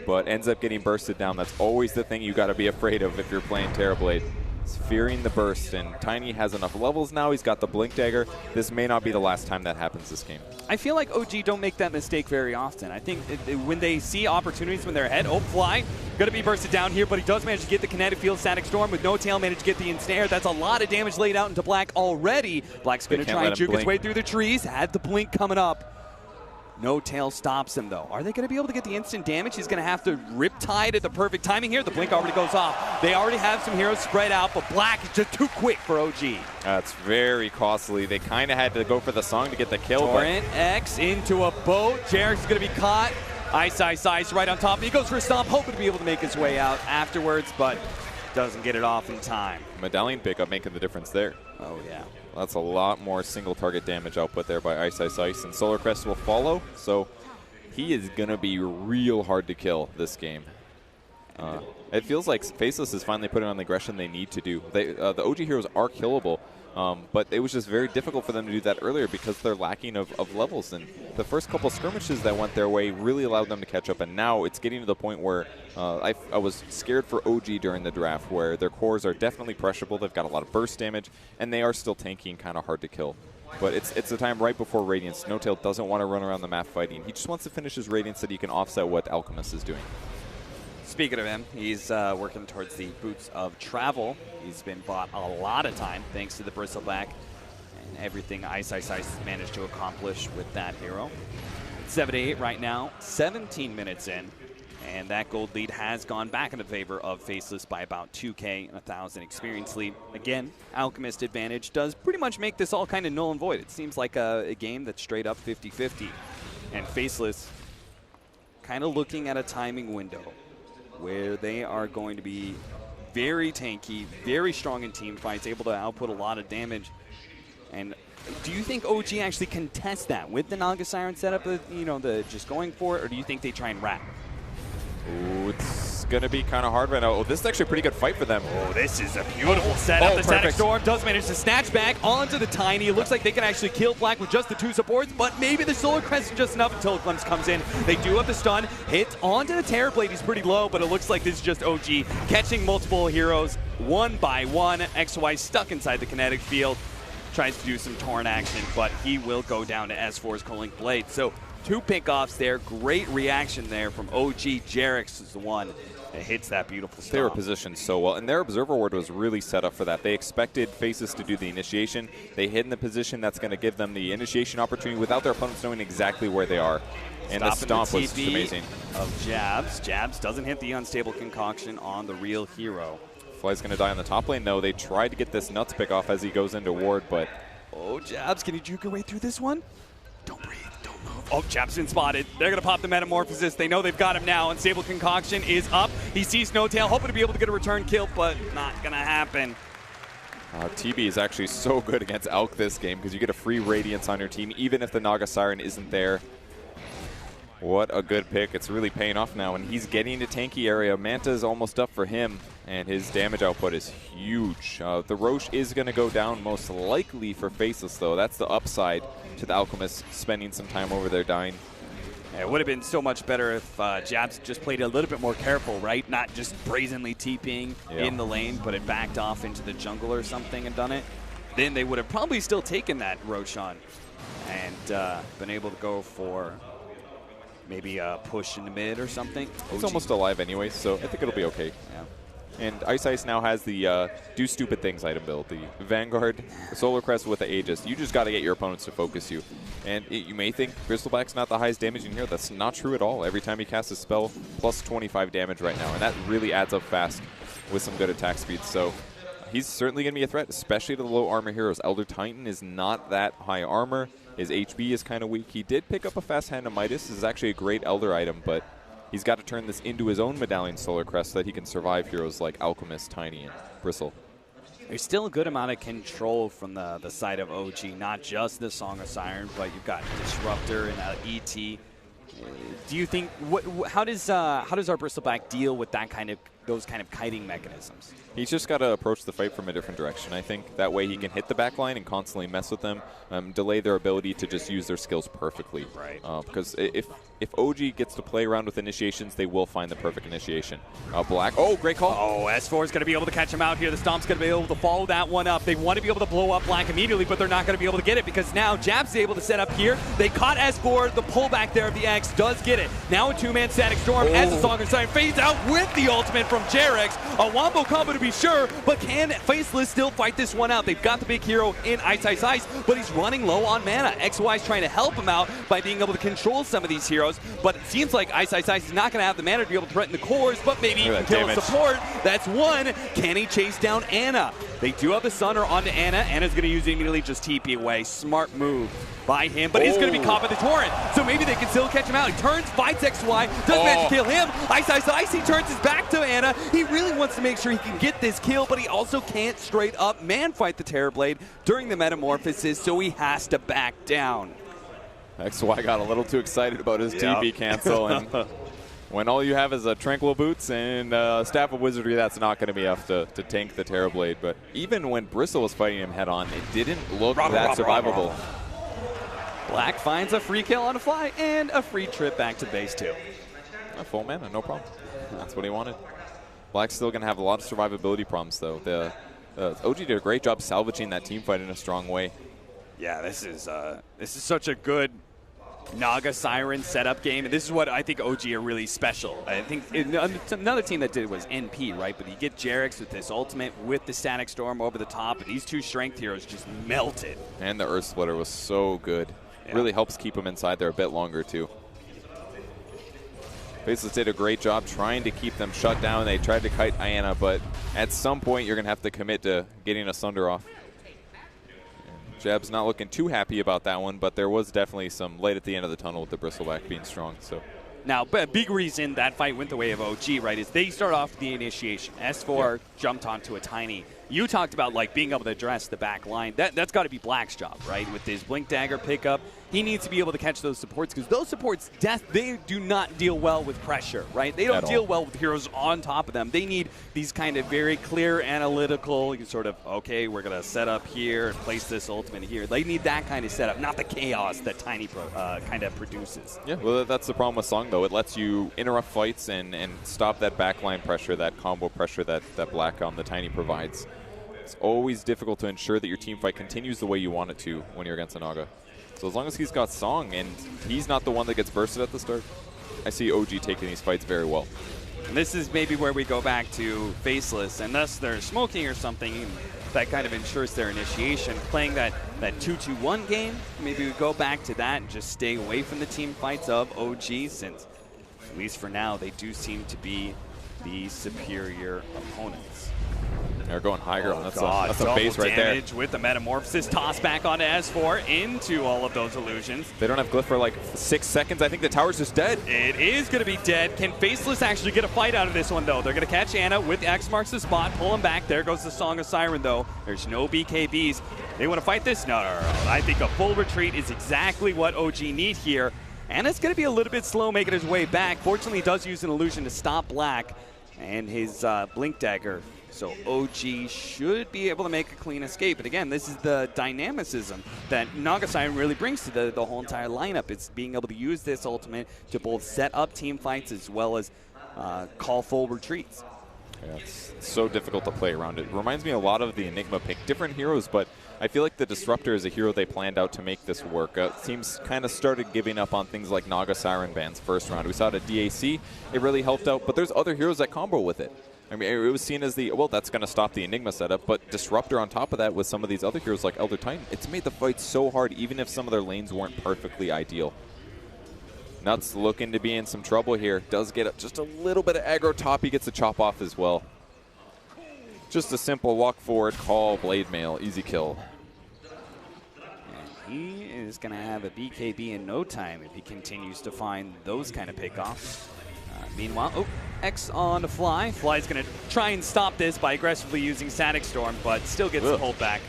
but ends up getting bursted down. That's always the thing you got to be afraid of if you're playing Terrorblade. He's fearing the burst, and Tiny has enough levels now. He's got the Blink Dagger. This may not be the last time that happens this game. I feel like OG don't make that mistake very often. I think when they see opportunities when they're ahead, oh, Fly, going to be bursted down here, but he does manage to get the Kinetic Field Static Storm with no tail, managed to get the ensnare. That's a lot of damage laid out into Black already. Black's going to try and juke his way through the trees. Had the Blink coming up. No tail stops him, though. Are they going to be able to get the instant damage? He's going to have to Riptide at the perfect timing here. The Blink already goes off. They already have some heroes spread out, but Black is just too quick for OG. That's very costly. They kind of had to go for the song to get the kill. Torrent X into a boat. Jarek's going to be caught. Ice right on top. He goes for a stomp, hoping to be able to make his way out afterwards, but doesn't get it off in time. Medallion pickup making the difference there. Oh, yeah. That's a lot more single target damage output there by Ice, and Solar Crest will follow, so he is going to be real hard to kill this game. It feels like Faceless is finally putting on the aggression they need to do. The OG heroes are killable, but it was just very difficult for them to do that earlier because they're lacking of levels. And the first couple skirmishes that went their way really allowed them to catch up, and now it's getting to the point where I was scared for OG during the draft, where their cores are definitely pressurable. They've got a lot of burst damage, and they are still tanky and kind of hard to kill. But it's the time right before Radiance. No-Tail doesn't want to run around the map fighting. He just wants to finish his Radiance so that he can offset what Alchemist is doing. Speaking of him, he's working towards the Boots of Travel. He's been bought a lot of time thanks to the Bristleback and everything Ice managed to accomplish with that hero. 7-8 right now, 17 minutes in, and that gold lead has gone back in the favor of Faceless by about 2K and 1,000 experience lead. Again, Alchemist advantage does pretty much make this all kind of null and void. It seems like a game that's straight up 50-50, and Faceless kind of looking at a timing window where they are going to be very tanky, very strong in team fights, able to output a lot of damage. And do you think OG actually contests that with the Naga Siren setup, the just going for it, or do you think they try and wrap? Ooh, it's going to be kind of hard right now. Oh, this is actually a pretty good fight for them. Oh, this is a beautiful setup. The Static perfect. Storm does manage to snatch back onto the Tiny. It looks like they can actually kill Black with just the 2 supports, but maybe the Solar Crest is just enough until Glimpse comes in. They do have the stun. Hit onto the Terror Blade. He's pretty low, but it looks like this is just OG catching multiple heroes one by one. XY stuck inside the kinetic field. Tries to do some torrent action, but he will go down to S4's Culling Blade. So 2 pickoffs there. Great reaction there from OG. Jarek's is the one that hits that beautiful stomp. They were positioned so well, and their Observer Ward was really set up for that. They expected Faces to do the initiation. They hit in the position that's going to give them the initiation opportunity without their opponents knowing exactly where they are. And the stomp was just amazing. Of Jabs. Jabs doesn't hit the unstable concoction on the real hero. Fly's going to die on the top lane. No, they tried to get this Nuts pick off as he goes into ward, but... Oh, Jabs, can he juke your way through this one? Don't breathe, don't move. Oh, Jab's been spotted. They're going to pop the Metamorphosis. They know they've got him now. Unstable Concoction is up. He sees No-Tail, hoping to be able to get a return kill, but not going to happen. TB is actually so good against Alk this game because you get a free Radiance on your team, even if the Naga Siren isn't there. What a good pick. It's really paying off now, and he's getting to tanky area. Manta is almost up for him, and his damage output is huge. The Roche is going to go down most likely for Faceless, though. That's the upside to the Alchemist spending some time over there dying. Yeah, it would have been so much better if Jabs just played a little bit more careful, right? Not just brazenly TPing in the lane, but it backed off into the jungle or something and done it. Then they would have probably still taken that Roche on and been able to go for maybe a push in the mid or something. It's almost alive anyway, so I think it'll be okay. Yeah. And Ice now has the do stupid things item build. The Vanguard, the Solar Crest with the Aegis. You just got to get your opponents to focus you. And you may think Bristleback's not the highest damage in here. That's not true at all. Every time he casts a spell, plus 25 damage right now. And that really adds up fast with some good attack speed. So he's certainly going to be a threat, especially to the low armor heroes. Elder Titan is not that high armor. His HP is kind of weak. He did pick up a Fast Hand of Midas. This is actually a great Elder item, but he's got to turn this into his own Medallion Solar Crest so that he can survive heroes like Alchemist, Tiny, and Bristle. There's still a good amount of control from the side of OG, not just the Song of Siren, but you've got Disruptor and ET. Do you think how does our Bristleback deal with that kind of those kind of kiting mechanisms. He's just got to approach the fight from a different direction, I think. That way he can hit the back line and constantly mess with them, delay their ability to just use their skills perfectly. Right. Because if OG gets to play around with initiations, they will find the perfect initiation. Black, oh, great call. Oh, S4 is going to be able to catch him out here. The Stomp's going to be able to follow that one up. They want to be able to blow up Black immediately, but they're not going to be able to get it because now Jab's able to set up here. They caught S4. The pullback there of the X does get it. Now a two-man Static Storm as the Song of Siren fades out with the ultimate from Jarex. A wombo combo to be sure, but can Faceless still fight this one out? They've got the big hero in Ice Ice Ice, but he's running low on mana. XY is trying to help him out by being able to control some of these heroes, but it seems like Ice Ice Ice is not going to have the mana to be able to threaten the cores, but maybe he can kill a support. That's one. Can he chase down Ana? They do have the Sunner onto Ana. Ana's going to use it immediately, just TP away. Smart move by him, but he's going to be caught by the Torrent, so maybe they can still catch him out. He turns, fights XY, doesn't manage to kill him. Ice Ice Ice, he turns his back to Ana. He really wants to make sure he can get this kill, but he also can't straight up man-fight the Terrorblade during the Metamorphosis, so he has to back down. XY got a little too excited about his TP cancel, and when all you have is a Tranquil Boots and Staff of Wizardry, that's not going to be enough to tank the Terrorblade. But even when Bristle was fighting him head-on, it didn't look that survivable. Black finds a free kill on the fly and a free trip back to base 2. A full mana, no problem. That's what he wanted. Black's still going to have a lot of survivability problems, though. OG did a great job salvaging that team fight in a strong way. Yeah, this is such a good Naga Siren setup game, and this is what I think OG are really special. I think another team that did it was NP, right? But you get Jarex with this ultimate with the Static Storm over the top, and these two strength heroes just melted. And the Earth Splitter was so good. Yeah. Really helps keep them inside there a bit longer, too. Faceless did a great job trying to keep them shut down. They tried to kite Iana, but at some point you're going to have to commit to getting a Sunder off. Jab's not looking too happy about that one, but there was definitely some light at the end of the tunnel with the Bristleback being strong. So now, a big reason that fight went the way of OG, right, is they start off the initiation. S4 jumped onto a Tiny. You talked about like being able to address the back line. That's got to be Black's job, right? With his Blink Dagger pickup, he needs to be able to catch those supports because those supports, they do not deal well with pressure, right? They don't deal well with heroes on top of them. They need these kind of very clear, analytical, sort of, okay, we're going to set up here and place this ultimate here. They need that kind of setup, not the chaos that Tiny kind of produces. Yeah, well, that's the problem with Song, though. It lets you interrupt fights and stop that backline pressure, that combo pressure that Black on the Tiny provides. It's always difficult to ensure that your team fight continues the way you want it to when you're against a Naga. So as long as he's got Song and he's not the one that gets bursted at the start, I see OG taking these fights very well. And this is maybe where we go back to Faceless, unless they're smoking or something that kind of ensures their initiation. Playing that 2-2-1 game, maybe we go back to that and just stay away from the team fights of OG, since at least for now they do seem to be the superior opponents. They're going high ground. That's a base right there. With the Metamorphosis, toss back onto S4 into all of those illusions. They don't have Glyph for like 6 seconds. I think the tower's just dead. It is going to be dead. Can Faceless actually get a fight out of this one, though? They're going to catch Ana with X marks the spot, pull him back. There goes the Song of Siren, though. There's no BKBs. They want to fight this? No. I think a full retreat is exactly what OG need here. Ana's going to be a little bit slow making his way back. Fortunately, he does use an illusion to stop Black and his Blink Dagger. So OG should be able to make a clean escape. But again, this is the dynamicism that Naga Siren really brings to the whole entire lineup. It's being able to use this ultimate to both set up team fights as well as call full retreats. Yeah, it's so difficult to play around it. Reminds me a lot of the Enigma pick. Different heroes, but I feel like the Disruptor is a hero they planned out to make this work. Teams kind of started giving up on things like Naga Siren bans first round. We saw it at DAC. It really helped out, but there's other heroes that combo with it. I mean, it was seen as well, that's going to stop the Enigma setup, but Disruptor on top of that with some of these other heroes like Elder Titan, it's made the fight so hard, even if some of their lanes weren't perfectly ideal. Nuts looking to be in some trouble here. Does get just a little bit of aggro top. He gets the chop off as well. Just a simple walk forward, call, blade mail, easy kill. And he is going to have a BKB in no time if he continues to find those kind of pickoffs. Meanwhile, X on the Fly. Fly's going to try and stop this by aggressively using Static Storm, but still gets pulled back.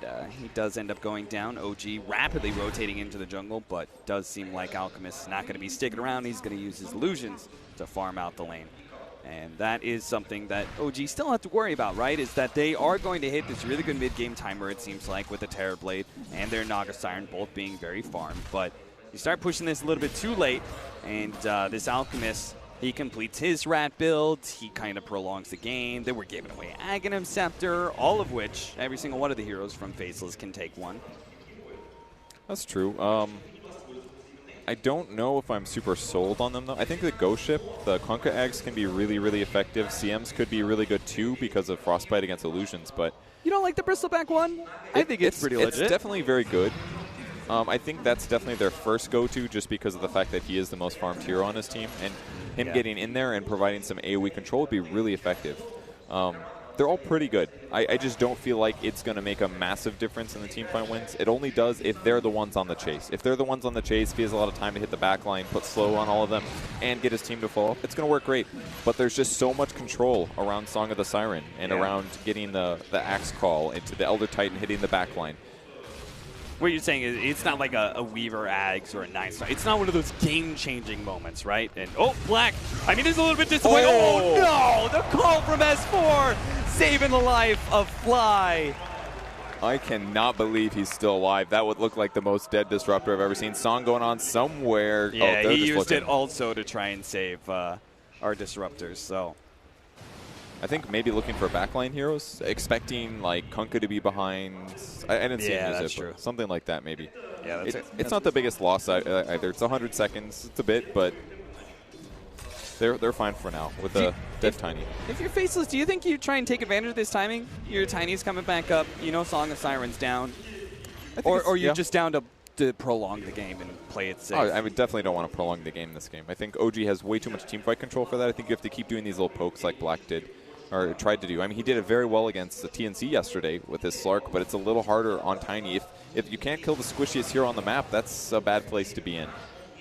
And he does end up going down. OG rapidly rotating into the jungle, but does seem like Alchemist is not going to be sticking around. He's going to use his illusions to farm out the lane. And that is something that OG still have to worry about, right? Is that they are going to hit this really good mid-game timer, it seems like, with the Terror Blade and their Naga Siren both being very farmed. But you start pushing this a little bit too late, and this Alchemist, he completes his rat build, he kind of prolongs the game. They were giving away Aghanim Scepter, all of which, every single one of the heroes from Faceless can take one. That's true. I don't know if I'm super sold on them, though. I think the Ghost Ship, the Kunkka eggs can be really, really effective. CMs could be really good, too, because of Frostbite against illusions, but... You don't like the Bristleback one? I think it's pretty legit. It's definitely very good. I think that's definitely their first go-to just because of the fact that he is the most farmed hero on his team, and him getting in there and providing some AoE control would be really effective. They're all pretty good. I just don't feel like it's going to make a massive difference in the team fight wins. It only does if they're the ones on the chase. If they're the ones on the chase, if he has a lot of time to hit the back line, put slow on all of them, and get his team to fall, it's going to work great. But there's just so much control around Song of the Siren and around getting the Axe Call into the Elder Titan hitting the back line. What you're saying is it's not like a Weaver Ags or a 9-star. It's not one of those game-changing moments, right? And oh, Black. I mean, it's a little bit disappointing. Oh no! The call from S4 saving the life of Fly. I cannot believe he's still alive. That would look like the most dead disruptor I've ever seen. Song going on somewhere. Yeah, oh, he used it also to try and save our disruptors. So. I think maybe looking for backline heroes, expecting like Kunkka to be behind. I didn't see him use it, but something like that maybe. Yeah, it's not the biggest loss either. It's 100 seconds. It's a bit, but they're fine for now with the dead Tiny. If you're Faceless, do you think you try and take advantage of this timing? Your Tiny's coming back up. You know, Song of Siren's down, or you're just down to prolong the game and play it safe. Oh, I would definitely don't want to prolong the game in this game. I think OG has way too much team fight control for that. I think you have to keep doing these little pokes like Black did. Or tried to do. I mean, he did it very well against the TNC yesterday with his Slark, but it's a little harder on Tiny. If you can't kill the squishiest hero on the map, that's a bad place to be in.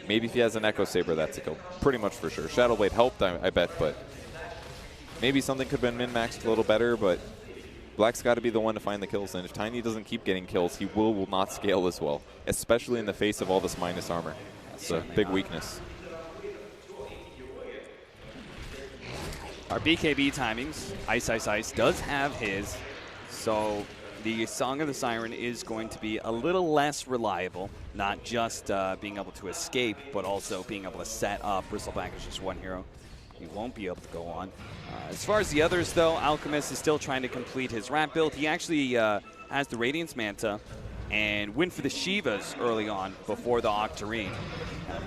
Maybe if he has an Echo Saber, that's a kill. Pretty much for sure. Shadow Blade helped, I bet, but maybe something could have been min-maxed a little better, but Black's got to be the one to find the kills, and if Tiny doesn't keep getting kills, he will not scale as well, especially in the face of all this minus armor. That's a big weakness. Our BKB timings, Ice does have his, so the Song of the Siren is going to be a little less reliable, not just being able to escape, but also being able to set up. Bristleback is just one hero. He won't be able to go on. As far as the others, though, Alchemist is still trying to complete his rat build. He actually has the Radiance Manta and went for the Shivas early on before the Octarine.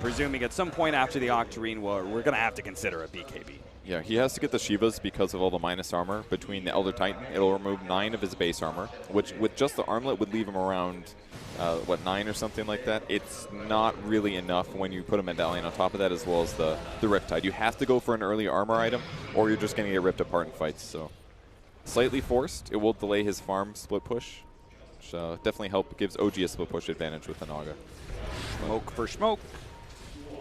Presuming at some point after the Octarine, we're going to have to consider a BKB. Yeah, he has to get the Shivas because of all the minus armor between the Elder Titan. It'll remove 9 of his base armor, which with just the armlet would leave him around, 9 or something like that. It's not really enough when you put a medallion on top of that, as well as the Riptide. You have to go for an early armor item, or you're just going to get ripped apart in fights. So slightly forced. It will delay his farm split push, which definitely gives OG a split push advantage with the Naga. Smoke for smoke.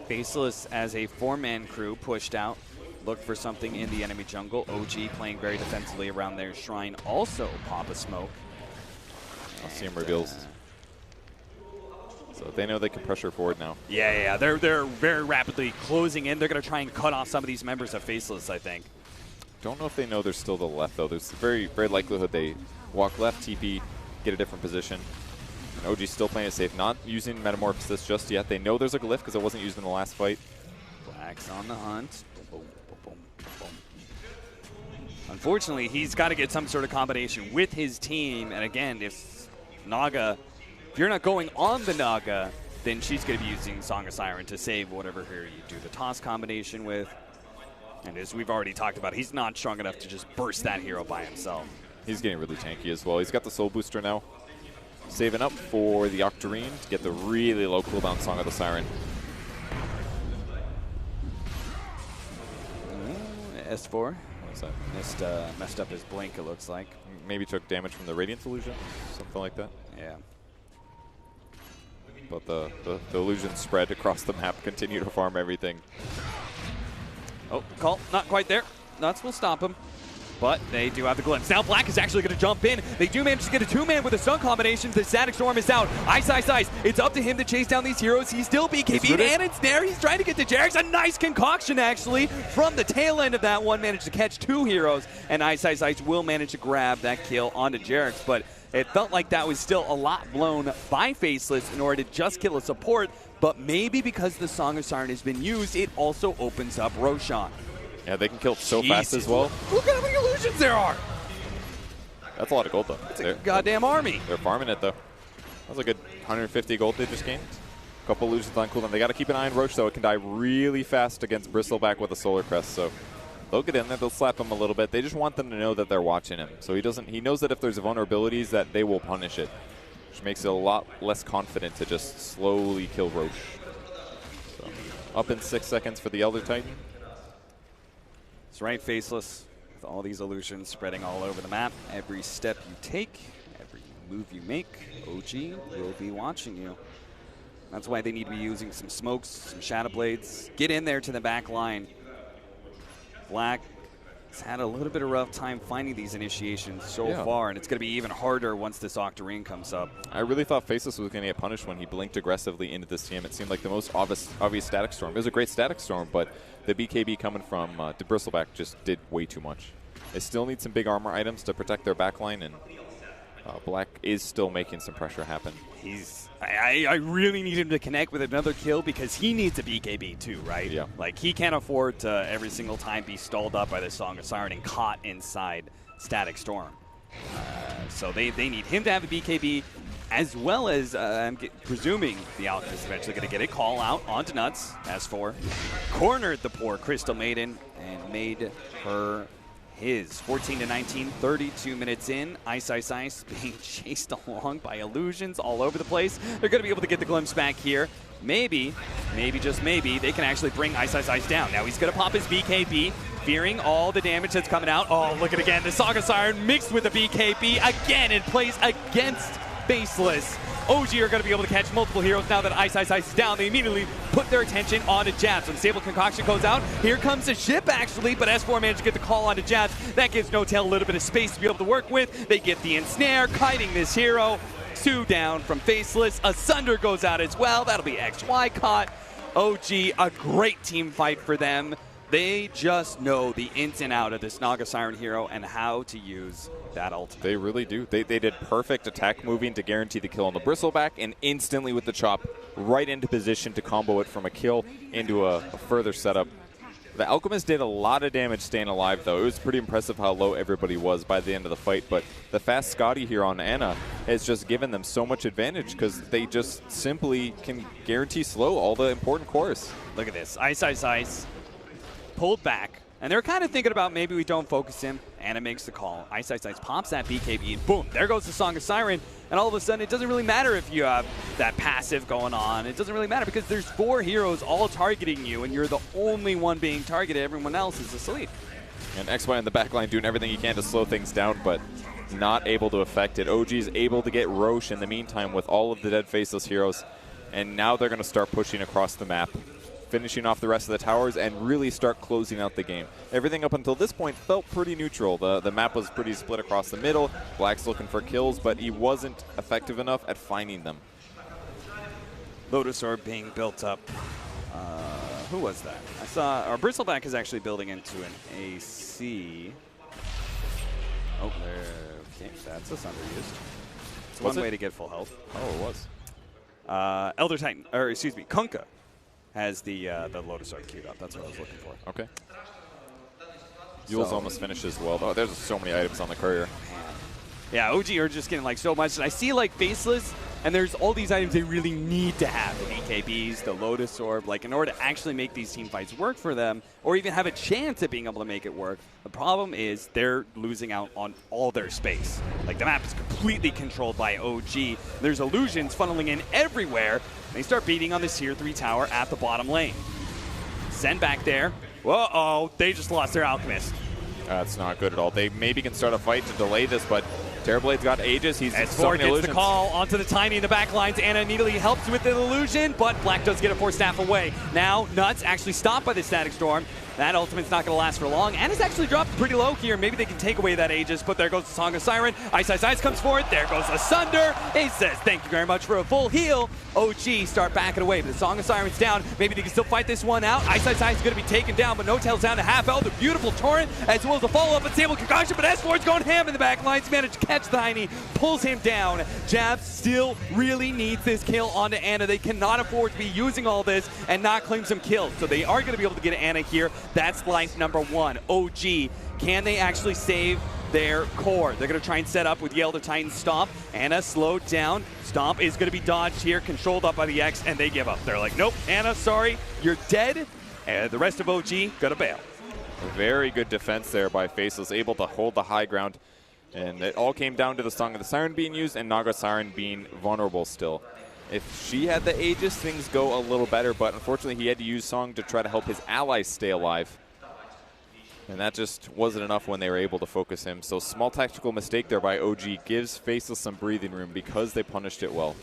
Faceless as a 4-man crew pushed out. Look for something in the enemy jungle. OG playing very defensively around their shrine. Also pop a smoke. I'll see him reveals. So they know they can pressure forward now. Yeah. They're very rapidly closing in. They're going to try and cut off some of these members of Faceless, I think. Don't know if they know there's still the left, though. There's very likelihood they walk left, TP, get a different position. And OG's still playing it safe, not using Metamorphosis just yet. They know there's a glyph because it wasn't used in the last fight. Black's on the hunt. Unfortunately, he's got to get some sort of combination with his team. And again, if you're not going on the Naga, then she's going to be using Song of Siren to save whatever hero you do the toss combination with. And as we've already talked about, he's not strong enough to just burst that hero by himself. He's getting really tanky as well. He's got the Soul Booster now. Saving up for the Octarine to get the really low cooldown Song of the Siren. S4. Messed up his blink, it looks like. Maybe took damage from the Radiance Illusion, something like that. Yeah. But the illusion spread across the map, continue to farm everything. Oh, call, not quite there. Nuts will stop him. but they do have the glimpse. Now Black is actually going to jump in. They do manage to get a 2-man with a stun combination. The Static Storm is down. Ice. It's up to him to chase down these heroes. He's still BKB'd and ensnared. He's trying to get to Jarek's. A nice concoction, actually, from the tail end of that one. Managed to catch 2 heroes, and Ice will manage to grab that kill onto Jarek's, but it felt like that was still a lot blown by Faceless in order to just kill a support, but maybe because the Song of Siren has been used, it also opens up Roshan. Yeah, they can kill so fast as well. Look at how many illusions there are. That's a lot of gold, though. It's a goddamn army. They're farming it, though. That was a good 150 gold they just gained. A couple illusions on cooldown. They got to keep an eye on Roche, though. It can die really fast against Bristleback with a Solar Crest, so they'll get in there. They'll slap him a little bit. They just want them to know that they're watching him. So he knows that if there's vulnerabilities, that they will punish it, which makes it a lot less confident to just slowly kill Roche. So, up in 6 seconds for the Elder Titan. That's right, Faceless, with all these illusions spreading all over the map. Every step you take, every move you make, OG will be watching you. That's why they need to be using some smokes, some Shadow Blades. Get in there to the back line. Black has had a little bit of rough time finding these initiations so far, and it's going to be even harder once this Octarine comes up. I really thought Faceless was going to get punished when he blinked aggressively into this team. It seemed like the most obvious Static Storm. It was a great Static Storm, but the BKB coming from Bristleback just did way too much. They still need some big armor items to protect their backline, and Black is still making some pressure happen. I really need him to connect with another kill because he needs a BKB too, right? Yeah. Like, he can't afford to every single time be stalled up by the Song of Siren and caught inside Static Storm. So they need him to have a BKB, as well as, I'm presuming the Alchemist is eventually going to get a call out onto Nuts. S4 cornered the poor Crystal Maiden and made her his. 14-19, 32 minutes in. Ice being chased along by illusions all over the place. They're going to be able to get the glimpse back here. Maybe, just maybe, they can actually bring Ice down. Now he's going to pop his BKB, fearing all the damage that's coming out. Oh, look at it again. The Song of Siren mixed with the BKB again in place against Faceless. OG are going to be able to catch multiple heroes now that Ice is down. They immediately put their attention onto Jabs. When Stable Concoction goes out, here comes the ship actually, but S4 managed to get the call onto Jabs. That gives No Tail a little bit of space to be able to work with. They get the ensnare, kiting this hero. 2 down from Faceless. Asunder goes out as well. That'll be XY caught. OG, a great team fight for them. They just know the ins and out of this Naga Siren hero and how to use that ultimate. They really do. They did perfect attack moving to guarantee the kill on the Bristleback, and instantly with the chop right into position to combo it from a kill into a further setup. The Alchemist did a lot of damage staying alive, though. It was pretty impressive how low everybody was by the end of the fight, but the fast Scotty here on Ana has just given them so much advantage because they just simply can guarantee slow all the important cores. Look at this. Ice. Pulled back, and they're kind of thinking about maybe we don't focus him. Anna makes the call. Ice pops that BKB, and boom, there goes the Song of Siren. And all of a sudden, it doesn't really matter if you have that passive going on. It doesn't really matter because there's 4 heroes all targeting you, and you're the only one being targeted. Everyone else is asleep. And XY in the backline doing everything he can to slow things down, but not able to affect it. OG is able to get Roche in the meantime with all of the dead Faceless heroes, and now they're going to start pushing across the map, finishing off the rest of the towers, and really start closing out the game. Everything up until this point felt pretty neutral. The map was pretty split across the middle. Black's looking for kills, but he wasn't effective enough at finding them. Lotus Orb being built up. Who was that? I saw our Bristleback is actually building into an AC. Oh, there. Okay, that's a Sunder used. It's one way to get full health. Oh, it was. Elder Titan, or excuse me, Kunkka has the Lotus Orb queued up. That's what I was looking for. Okay. Yule's almost finished as well. Oh, there's so many items on the courier. Yeah, OG are just getting like so much. And I see like Faceless, and there's all these items they really need to have. The BKBs, the Lotus Orb, like in order to actually make these team fights work for them, or even have a chance at being able to make it work. The problem is they're losing out on all their space. Like the map is completely controlled by OG. There's illusions funneling in everywhere. They start beating on this tier 3 tower at the bottom lane. Send back there. Uh-oh, they just lost their Alchemist. That's not good at all. They maybe can start a fight to delay this, but Terrorblade's got Aegis. He's S4 gets the call onto the Tiny in the back lines. Anna immediately helps with the illusion, but Black does get a 4 staff away. Now, Nuts actually stopped by the Static Storm. That ultimate's not going to last for long. Anna's actually dropped pretty low here. Maybe they can take away that Aegis, but there goes the Song of Siren. Ice Ice Ice comes forward. There goes Asunder. He says, thank you very much for a full heal. OG start backing away, but the Song of Siren's down. Maybe they can still fight this one out. Ice Ice Ice is going to be taken down, but No Tail's down to half health. A beautiful Torrent, as well as a follow-up Unstable Concoction, but S4's going ham in the back lines. Managed to catch the Tiny, pulls him down. Jabs still really needs this kill onto Anna. They cannot afford to be using all this and not claim some kills, so they are going to be able to get Anna here. That's life number one. OG, can they actually save their core? They're going to try and set up with the Elder Titan Stomp. Anna slowed down. Stomp is going to be dodged here, controlled up by the X, and they give up. They're like, nope, Anna, sorry, you're dead. And the rest of OG going to bail. Very good defense there by Faceless, able to hold the high ground. And it all came down to the Song of the Siren being used and Naga Siren being vulnerable still. If she had the Aegis, things go a little better, but unfortunately he had to use Song to try to help his allies stay alive. And that just wasn't enough when they were able to focus him. So small tactical mistake there by OG gives Faceless some breathing room because they punished it well.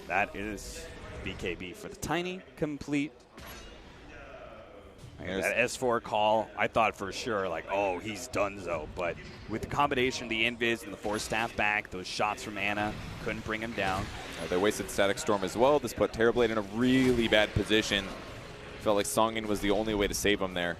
That is BKB for the Tiny, complete. That S4 call, I thought for sure, like, oh, he's donezo. But with the combination of the Invis and the Force Staff back, those shots from Anna couldn't bring him down. They wasted Static Storm as well. This put Terrorblade in a really bad position. Felt like Songin was the only way to save him there.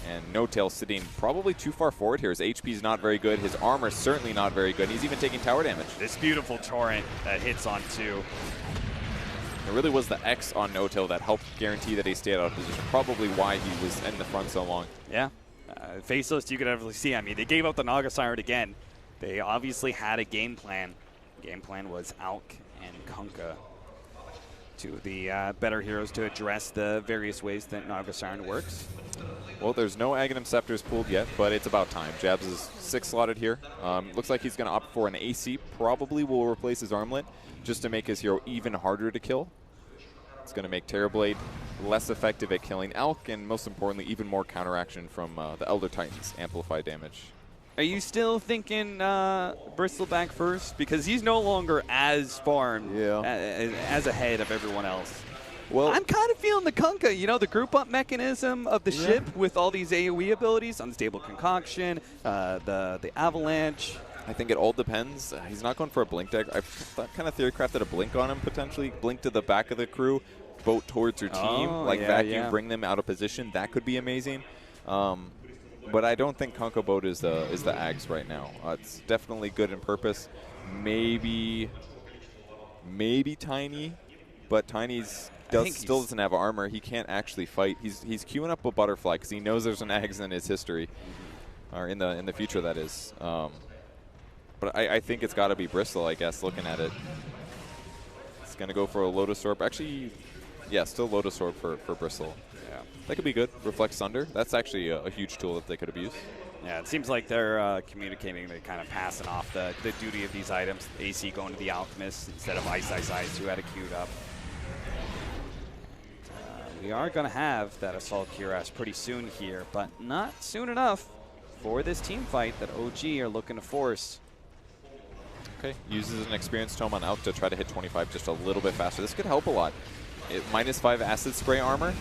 And No Tail sitting probably too far forward here. His HP is not very good. His armor is certainly not very good. He's even taking tower damage. This beautiful Torrent that hits on 2. It really was the X on No Tail that helped guarantee that he stayed out of position. Probably why he was in the front so long. Yeah. Faceless, you could definitely see. I mean, they gave up the Naga Siren again. They obviously had a game plan. Game plan was Alk and Kunkka, two of the better heroes to address the various ways that Naga Siren works. Well, there's no Aghanim Scepters pulled yet, but it's about time. Jabs is 6 slotted here. Looks like he's going to opt for an AC. Probably will replace his armlet just to make his hero even harder to kill. It's going to make Terrorblade less effective at killing Alk, and most importantly, even more counteraction from the Elder Titans, amplified damage. Are you still thinking Bristleback first? Because he's no longer as farmed, as ahead of everyone else. Well, I'm kind of feeling the Kunkka, you know, the group up mechanism of the ship with all these AoE abilities, Unstable Concoction, the Avalanche. I think it all depends. He's not going for a blink deck. I've kind of theory crafted a blink on him potentially. Blink to the back of the crew, boat towards your team, vacuum, bring them out of position. That could be amazing. But I don't think Kunkka boat is the Ags right now. It's definitely good in purpose. Maybe Tiny, but Tiny's still doesn't have armor. He can't actually fight. He's queuing up a butterfly because he knows there's an Ags in his history, or in the future that is. But I think it's got to be Bristle, I guess, looking at it. It's going to go for a Lotus Orb. Actually, yeah, still Lotus Orb for Bristle. Yeah, that could be good. Reflect Sunder. That's actually a huge tool that they could have used. Yeah, it seems like they're communicating. They're kind of passing off the duty of these items. AC going to the Alchemist instead of Ice Ice Ice, who had it queued up. We are going to have that Assault Cuirass pretty soon here, but not soon enough for this team fight that OG are looking to force. Okay, uses an Experience Tome on Alk to try to hit 25 just a little bit faster. This could help a lot. -5 Acid Spray armor.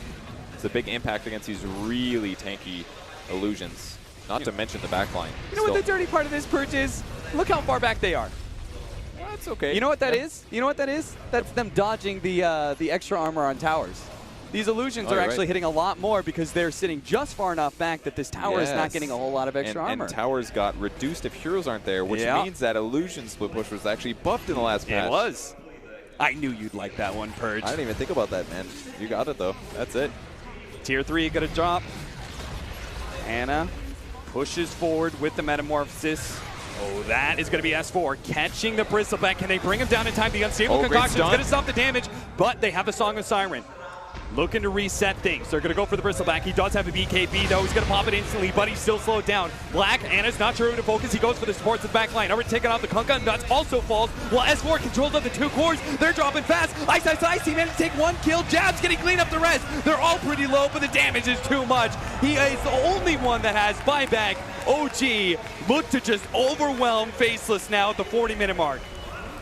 It's a big impact against these really tanky illusions. Not to mention the backline. You know what the dirty part of this purge is? Look how far back they are. That's okay. You know what that is? You know what that is? That's them dodging the extra armor on towers. These illusions are actually hitting a lot more because they're sitting just far enough back that this tower is not getting a whole lot of extra armor. And towers got reduced if heroes aren't there, which means that illusion split push was actually buffed in the last patch. It was. I knew you'd like that one, Purge. I didn't even think about that, man. You got it, though. That's it. Tier 3 going to drop. Anna pushes forward with the Metamorphosis. Oh, that is going to be S4 catching the Bristleback. Can they bring him down in time? The Unstable Concoction is going to stop the damage, but they have the Song of Siren. Looking to reset things. They're going to go for the Bristleback. He does have a BKB, though. He's going to pop it instantly, but he's still slowed down. Black, Anna's not sure who to focus. He goes for the supports of the back line. Over taking out the Kunkka, and Nuts also falls. While S4 controls up the 2 cores. They're dropping fast. Ice Ice Ice, he managed to take 1 kill. Jab's getting clean up the rest. They're all pretty low, but the damage is too much. He is the only one that has buyback. OG look to just overwhelm Faceless now at the 40-minute mark.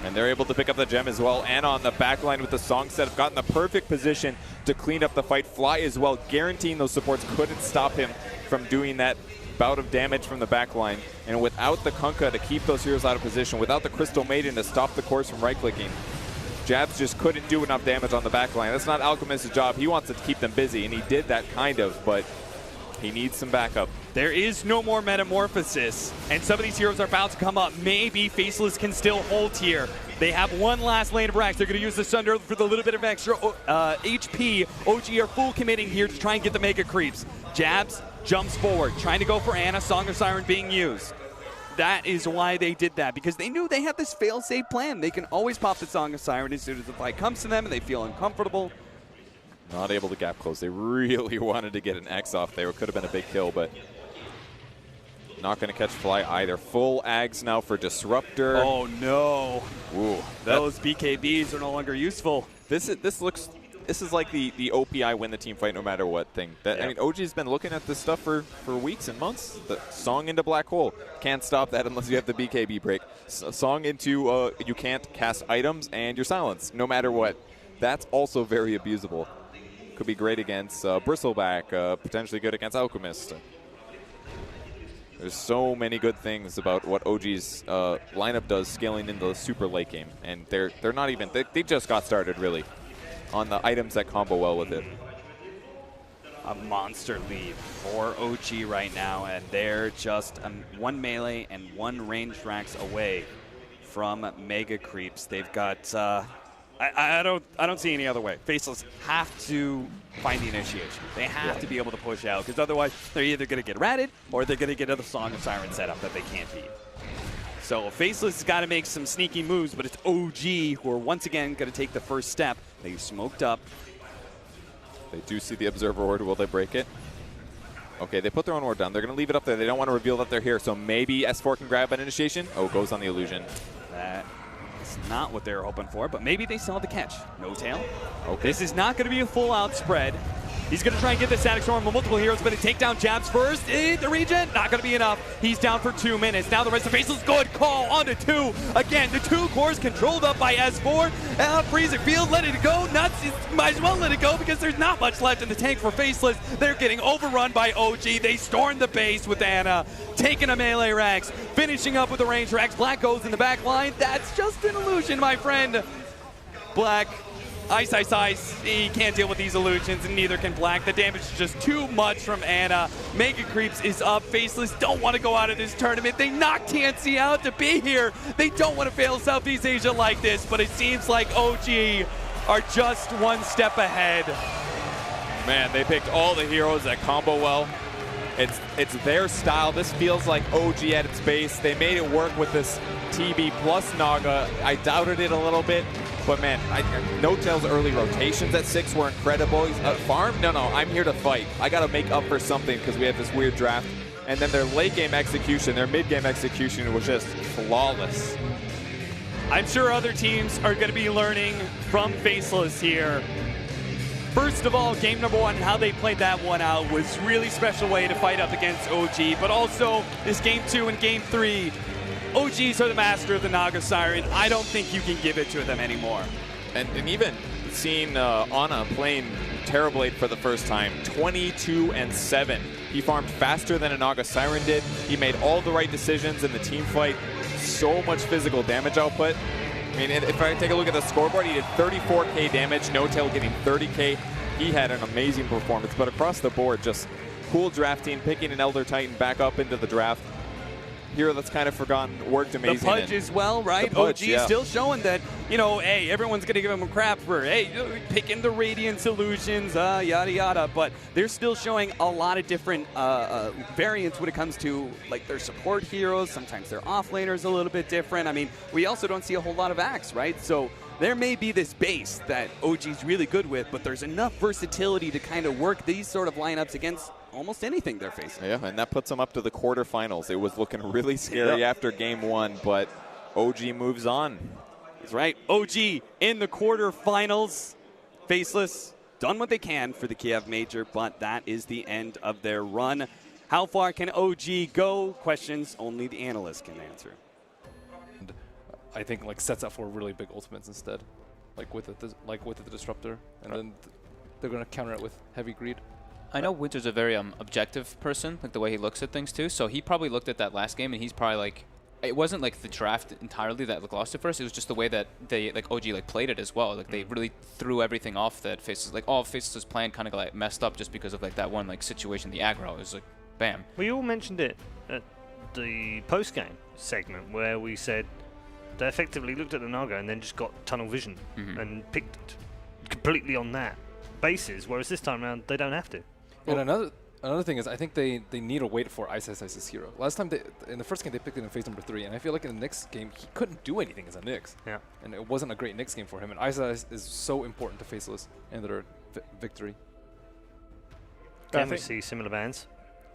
And they're able to pick up the gem as well. Anna on the back line with the song set, have gotten the perfect position to clean up the fight. Fly as well, guaranteeing those supports couldn't stop him from doing that bout of damage from the back line. And without the Kunkka to keep those heroes out of position, without the Crystal Maiden to stop the course from right-clicking, Jabs just couldn't do enough damage on the back line. That's not Alchemist's job. He wants to keep them busy, and he did that kind of, but he needs some backup. There is no more Metamorphosis, and some of these heroes are about to come up. Maybe Faceless can still hold here. They have one last lane of racks. They're going to use the Sunder for the little bit of extra HP. OG are full committing here to try and get the Mega Creeps. Jabs jumps forward, trying to go for Anna. Song of Siren being used. That is why they did that, because they knew they had this fail-safe plan. They can always pop the Song of Siren as soon as the fight comes to them and they feel uncomfortable. Not able to gap close. They really wanted to get an X off there. It could have been a big kill, but not going to catch Fly either. Full Ags now for Disruptor. Oh no. Ooh, Those BKBs are no longer useful. This is like the OPI win the team fight no matter what thing. I mean, OG's been looking at this stuff for weeks and months. The Song into Black Hole. Can't stop that unless you have the BKB break. Song into you can't cast items and your silence no matter what. That's also very abusable. Could be great against Bristleback, potentially good against Alchemist. There's so many good things about what OG's lineup does scaling into the super late game, and they're not even they just got started really on the items that combo well with it. A monster lead for OG right now, and they're just one melee and one ranged racks away from Mega Creeps. They've got I don't see any other way. Faceless have to find the initiation. They have to be able to push out, because otherwise they're either going to get ratted or they're going to get a Song of Siren setup that they can't beat. So Faceless has got to make some sneaky moves, but it's OG who are once again going to take the first step. They smoked up. They do see the Observer Ward. Will they break it? Okay, they put their own ward down. They're going to leave it up there. They don't want to reveal that they're here, so maybe S4 can grab an initiation. Oh, goes on the illusion. That is not what they were hoping for, but maybe they saw the catch. No tail. Okay. This is not going to be a full-out spread. He's going to try and get the Static Storm on multiple heroes, but they take down Jabs first. The regen, not going to be enough. He's down for 2 minutes. Now the rest of Faceless, good call onto 2. Again, the 2 cores controlled up by S4. Freeze it field, let it go. Nuts, might as well let it go because there's not much left in the tank for Faceless. They're getting overrun by OG. They storm the base with Anna, taking a melee Rax, finishing up with a range Rax. Black goes in the back line. That's just an illusion, my friend. Black. Ice, ice, ice. He can't deal with these illusions, and neither can Black. The damage is just too much from Anna. Mega Creeps is up. Faceless don't want to go out of this tournament. They knocked TNC out to be here. They don't want to fail Southeast Asia like this, but it seems like OG are just one step ahead. Man, they picked all the heroes that combo well. It's their style. This feels like OG at its base. They made it work with this TB plus Naga. I doubted it a little bit. But man, No Tail's early rotations at 6 were incredible. Farm? No, I'm here to fight. I got to make up for something because we had this weird draft. And then their late game execution, their mid game execution was just flawless. I'm sure other teams are going to be learning from Faceless here. First of all, game number 1, how they played that one out was really special way to fight up against OG. But also this game 2 and game 3. OGs are the master of the Naga Siren. I don't think you can give it to them anymore. And even seeing Anna playing Terrorblade for the first time, 22-7. He farmed faster than a Naga Siren did. He made all the right decisions in the team fight. So much physical damage output. I mean, if I take a look at the scoreboard, he did 34k damage, No Tail getting 30k. He had an amazing performance, but across the board, just cool drafting, picking an Elder Titan back up into the draft. Hero that's kind of forgotten worked amazing. The Pudge as well, right? Pudge, OG still showing that, you know, hey, everyone's going to give him crap for, hey, picking the Radiant Illusions, yada, yada. But they're still showing a lot of different variants when it comes to, like, their support heroes. Sometimes their offlaners a little bit different. I mean, we also don't see a whole lot of Axe, right? So there may be this base that OG's really good with, but there's enough versatility to kind of work these sort of lineups against almost anything they're facing. Yeah, and that puts them up to the quarterfinals. It was looking really scary after game 1, but OG moves on. That's right. OG in the quarterfinals. Faceless done what they can for the Kiev Major, but that is the end of their run. How far can OG go? Questions only the analysts can answer. I think like sets up for really big ultimates instead, like with the disruptor, and then they're gonna counter it with heavy greed. I know Winter's a very objective person, like the way he looks at things too. So he probably looked at that last game and he's probably like, it wasn't like the draft entirely that lost it first. It was just the way that they OG played it as well. Like they really threw everything off that Faceless. Like all Faceless' plan kind of like messed up just because of like that one like situation, the aggro. It was like, bam. We all mentioned it at the post-game segment where we said they effectively looked at the Naga and then just got tunnel vision and picked completely on that basis. Whereas this time around they don't have to. And another thing is, I think they need to wait for Ice's hero. Last time, in the first game, they picked it in phase number 3, and I feel like in the next game, he couldn't do anything as a Nyx. Yeah. And it wasn't a great Nyx game for him, and Ice is so important to Faceless and their victory. Can we see similar bans?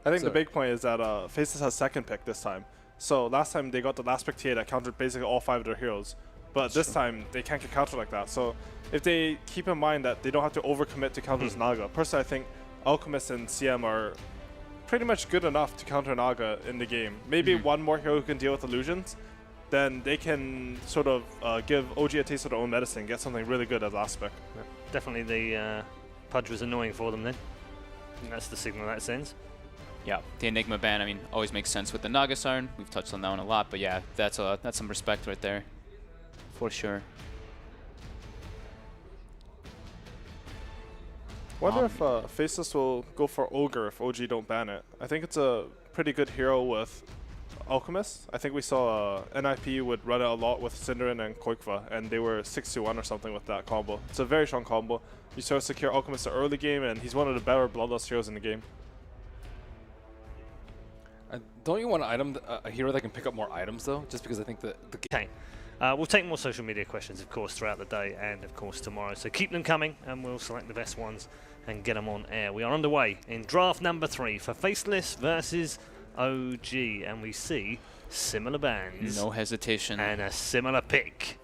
I think the big point is that Faceless has second pick this time. So last time they got the last pick TA that countered basically all 5 of their heroes. But this time, they can't get countered like that. So if they keep in mind that they don't have to overcommit to counter this Naga, personally I think Alchemist and CM are pretty much good enough to counter Naga in the game. Maybe one more hero who can deal with illusions, then they can sort of give OG a taste of their own medicine, get something really good as last pick. Yeah. Definitely the Pudge was annoying for them then. And that's the signal that sends. Yeah, the Enigma ban, I mean, always makes sense with the Naga Siren. We've touched on that one a lot, but yeah, that's some respect right there, for sure. Wonder if Faceless will go for Ogre if OG don't ban it. I think it's a pretty good hero with Alchemist. I think we saw NIP would run it a lot with Cinderin and Koikva, and they were 6-1 or something with that combo. It's a very strong combo. You sort of secure Alchemist the early game, and he's one of the better Bloodlust heroes in the game. Don't you want a hero that can pick up more items though? Just because I think the Okay. We'll take more social media questions, of course, throughout the day and, of course, tomorrow. So keep them coming, and we'll select the best ones and get them on air. We are underway in draft number 3 for Faceless versus OG, and we see similar bans. No hesitation. And a similar pick.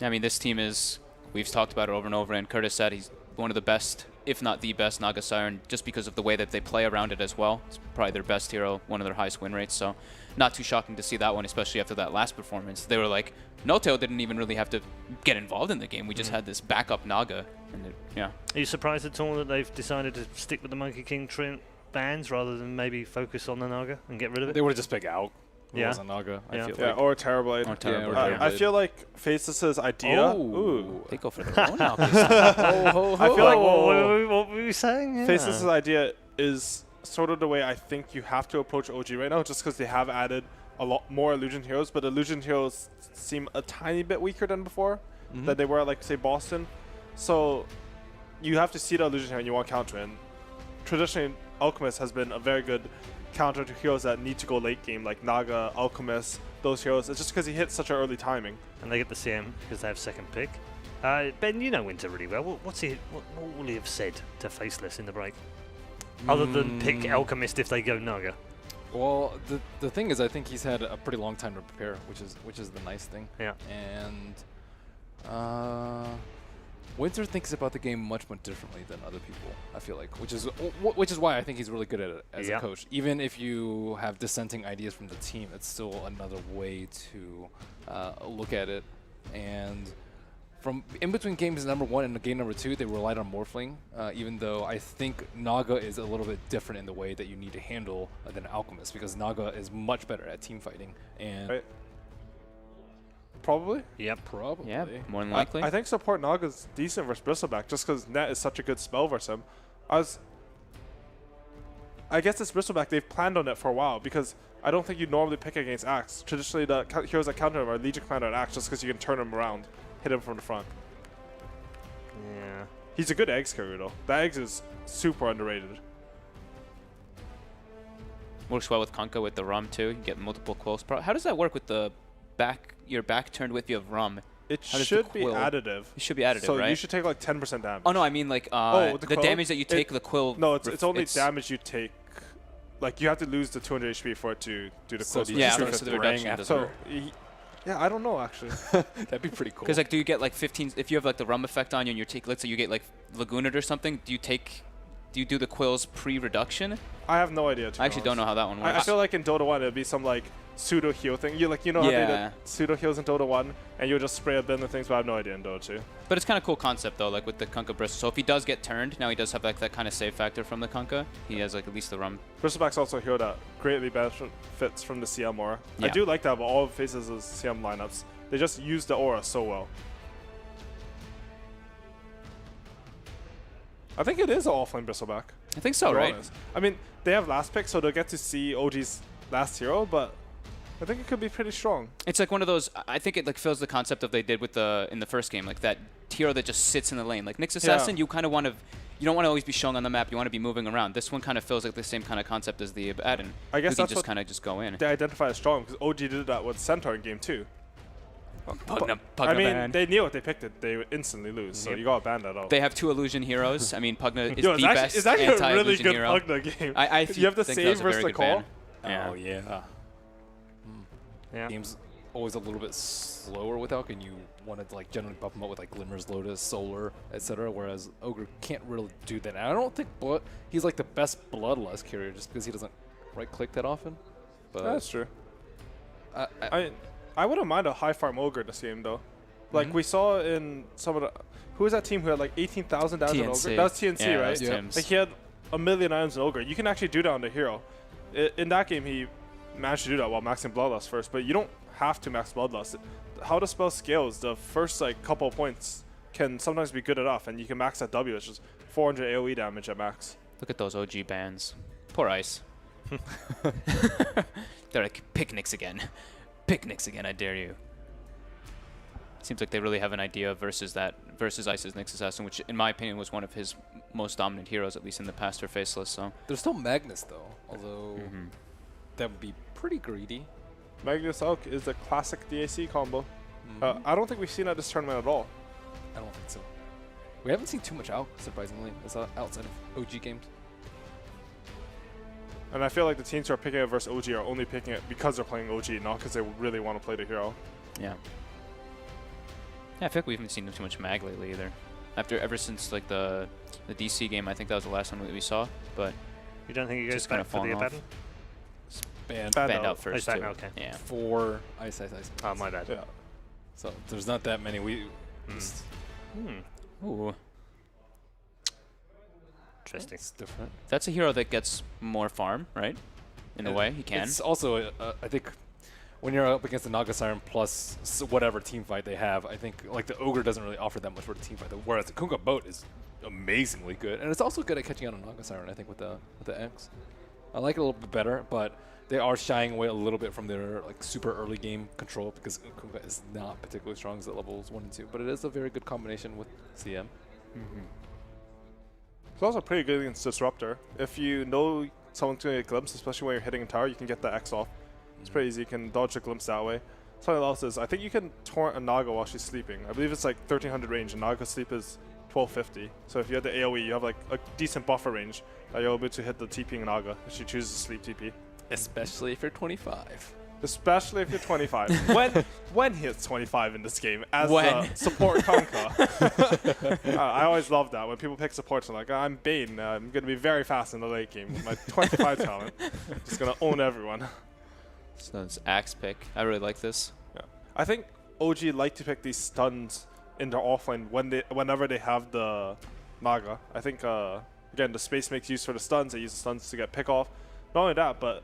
I mean, this team is, we've talked about it over and over, and Curtis said he's one of the best, if not the best, Naga Siren, just because of the way that they play around it as well. It's probably their best hero, one of their highest win rates, so not too shocking to see that one, especially after that last performance. They were like, Noto didn't even really have to get involved in the game. We just had this backup Naga. And yeah. Are you surprised at all that they've decided to stick with the Monkey King bans rather than maybe focus on the Naga and get rid of it? They would have just picked out. Yeah. Was a Naga, I feel Yeah, like. or Terrorblade. Or Terrorblade. Yeah, I feel like Faceless' idea. Ooh. They go for their own alchemy. I feel like what were we saying? Yeah. Faceless' idea is sort of the way I think you have to approach OG right now, just because they have added a lot more illusion heroes, but illusion heroes seem a tiny bit weaker than before, that they were at, like, say, Boston. So you have to see the illusion hero and you want counter. And traditionally, Alchemist has been a very good counter to heroes that need to go late game, like Naga, Alchemist, those heroes. It's just because he hits such an early timing. And they get the CM because they have second pick. Ben, you know Winter really well. What will he have said to Faceless in the break? Other than pick Alchemist if they go Naga? Well, the thing is, I think he's had a pretty long time to prepare, which is the nice thing. Yeah. And Winter thinks about the game much more differently than other people, I feel like, which is why I think he's really good at it as a coach. Even if you have dissenting ideas from the team, it's still another way to look at it. And from in between games number 1 and game number 2, they relied on Morphling, even though I think Naga is a little bit different in the way that you need to handle than Alchemist, because Naga is much better at team fighting. And Right. Probably. Yep. probably. Yeah, more than likely. I think support Naga's decent versus Bristleback, just because Net is such a good spell versus him. I guess this Bristleback, they've planned on it for a while, because I don't think you normally pick against Axe. Traditionally, the heroes that counter him are Legion Commander and Axe, just because you can turn him around, hit him from the front. Yeah. He's a good Eggs carrier, though. That Eggs is super underrated. Works well with Kunkka with the Rum too. You get multiple quills. How does that work with the your back turned with you have Rum? It How does should the be quill- additive. It should be additive, So right? you should take like 10% damage. Oh no, I mean like the the quill? damage that you take the quill. No, it's only damage you take. Like, you have to lose the 200 HP for it to do the So quill. do you Yeah, just so sort of the ring reduction after? doesn't So, yeah, I don't know, actually. That'd be pretty cool. Because like, do you get like 15? If you have like the Rum effect on you, and you take, let's say you get like Lagooned or something, do you do the quills pre-reduction? I have no idea. I actually don't know how that one works. I feel like in Dota 1, it'd be some like pseudo heal thing. You know how they Yeah. did pseudo heals in Dota 1, and you'll just spray a bin and things, but I have no idea in Dota 2. But it's kind of cool concept though, like with the Kunkka Bristle. So if he does get turned, now he does have like that kind of save factor from the Kunkka. He has like at least the rum. Bristleback's also a hero that greatly benefits from the CM aura. I Yeah. do like that about all of Faces' CM lineups. They just use the aura so well. I think it is an offlane Bristleback. I think so, to be right? honest. I mean, they have last pick, so they'll get to see OG's last hero, but I think it could be pretty strong. It's like one of those. I think it like fills the concept of they did with the in the first game, like that hero that just sits in the lane. Like Nyx Assassin, you kind of want to. You don't want to always be showing on the map. You want to be moving around. This one kind of feels like the same kind of concept as the Abaddon. I guess we can that's just what kind of just go in. they identify as strong, because OG did that with Centaur in game 2. Pugna I mean, ban. they knew if they picked it, they would instantly lose, so you gotta ban that out. They have 2 illusion heroes. I mean, Pugna is Yo, the best it's actually a really anti-illusion good hero. Pugna game. I you have the think that save was a versus very the good ban. call. Yeah. Oh, yeah. Yeah. Game's always a little bit slower with Elk, and you want to like generally buff him up with like Glimmers, Lotus, Solar, etc. Whereas Ogre can't really do that. And I don't think he's like the best Bloodlust carrier just because he doesn't right-click that often. But That's true. I I wouldn't mind a high farm Ogre this game, though. Like we saw in some of the... Who was that team who had like 18,000 damage on Ogre? TNC. That was TNC, Yeah, that right? was Yeah. Tim's. Like he had a million items in Ogre. You can actually do that on the hero. In that game, he managed to do that while maxing Bloodlust first, but you don't have to max Bloodlust. How the spell scales, the first like couple points can sometimes be good enough, and you can max that W, which is 400 AoE damage at max. Look at those OG bans. Poor Ice. They're like, picnics again. Picnics again, I dare you. Seems like they really have an idea versus Ice's Nyx Assassin, which in my opinion was one of his most dominant heroes, at least in the past for Faceless. So there's still Magnus though, although that would be pretty greedy. Magnus Elk is the classic DAC combo. I don't think we've seen that this tournament at all. I don't think so. We haven't seen too much Elk, surprisingly, outside of OG games. And I feel like the teams who are picking it versus OG are only picking it because they're playing OG, not because they really want to play the hero. yeah. Yeah, I feel like we haven't seen too much mag lately either. Ever since like the DC game, I think that was the last one that we saw. But You don't think he goes Just back kinda for the falling off. Abaddon? Banned Banned banned out. out first banned too. out, okay. Yeah. for Ice. Oh, my bad. Yeah. So there's not that many. Ooh. Interesting. It's different. That's a hero that gets more farm, right? In a way, he can. It's also, I think, when you're up against the Naga Siren plus whatever team fight they have, I think like the Ogre doesn't really offer that much for the team fight. Whereas the Kunkka Boat is amazingly good, and it's also good at catching out on Naga Siren. I think with the X, I like it a little bit better, but they are shying away a little bit from their like super early game control because Kunkka is not particularly strong at levels 1 and 2. But it is a very good combination with CM. It's also pretty good against Disruptor. If you know someone's going to get glimpse, especially when you're hitting a tower, you can get the X off. It's pretty easy. You can dodge a glimpse that way. Something else is, I think you can taunt a Naga while she's sleeping. I believe it's like 1300 range, and Naga sleep is 1250. So if you have the AoE, you have like a decent buffer range that you're able to hit the TPing Naga if she chooses to sleep TP. Especially if you're 25. Especially if you're 25. when he hits 25 in this game as When? support Kunkka. I always love that when people pick supports. I'm like, I'm Bane. I'm going to be very fast in the late game with my 25 talent. Just going to own everyone. So it's Axe pick. I really like this. Yeah. I think OG like to pick these stuns in their offlane whenever they have the Naga. I think, again, the space makes use for the stuns. They use the stuns to get pick off. Not only that, but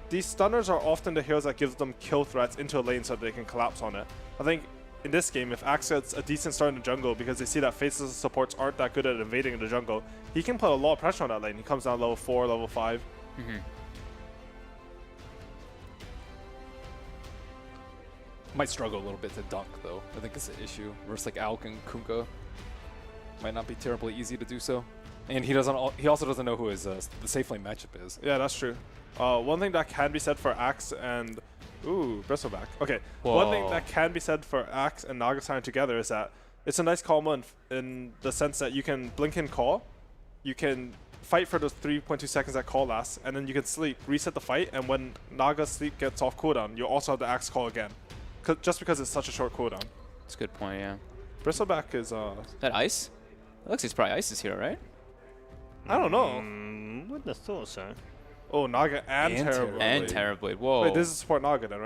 these stunners are often the heroes that gives them kill threats into a lane so that they can collapse on it. I think in this game, if Axe gets a decent start in the jungle because they see that Faceless supports aren't that good at invading the jungle, he can put a lot of pressure on that lane. He comes down level 4, level 5. Might struggle a little bit to dunk though. I think it's an issue. Versus like Alk and Kunkka, might not be terribly easy to do so. And he also doesn't know who his the safe lane matchup is. Yeah, that's true. One thing that can be said for Axe and... Ooh, Bristleback. Okay. Whoa. One thing that can be said for Axe and Naga Siren together is that it's a nice combo in the sense that you can blink and call. You can fight for those 3.2 seconds that call lasts, and then you can sleep, reset the fight, and when Naga's sleep gets off cooldown, you also have the Axe call again. Just because it's such a short cooldown. That's a good point, yeah. Bristleback is... That Ice? It looks like it's probably Ice's hero, right? I don't know. Wouldn't have thought so. Oh, Naga and And Terrorblade. Terrorblade. And Terrorblade. Whoa. Wait, this is support Naga then, right?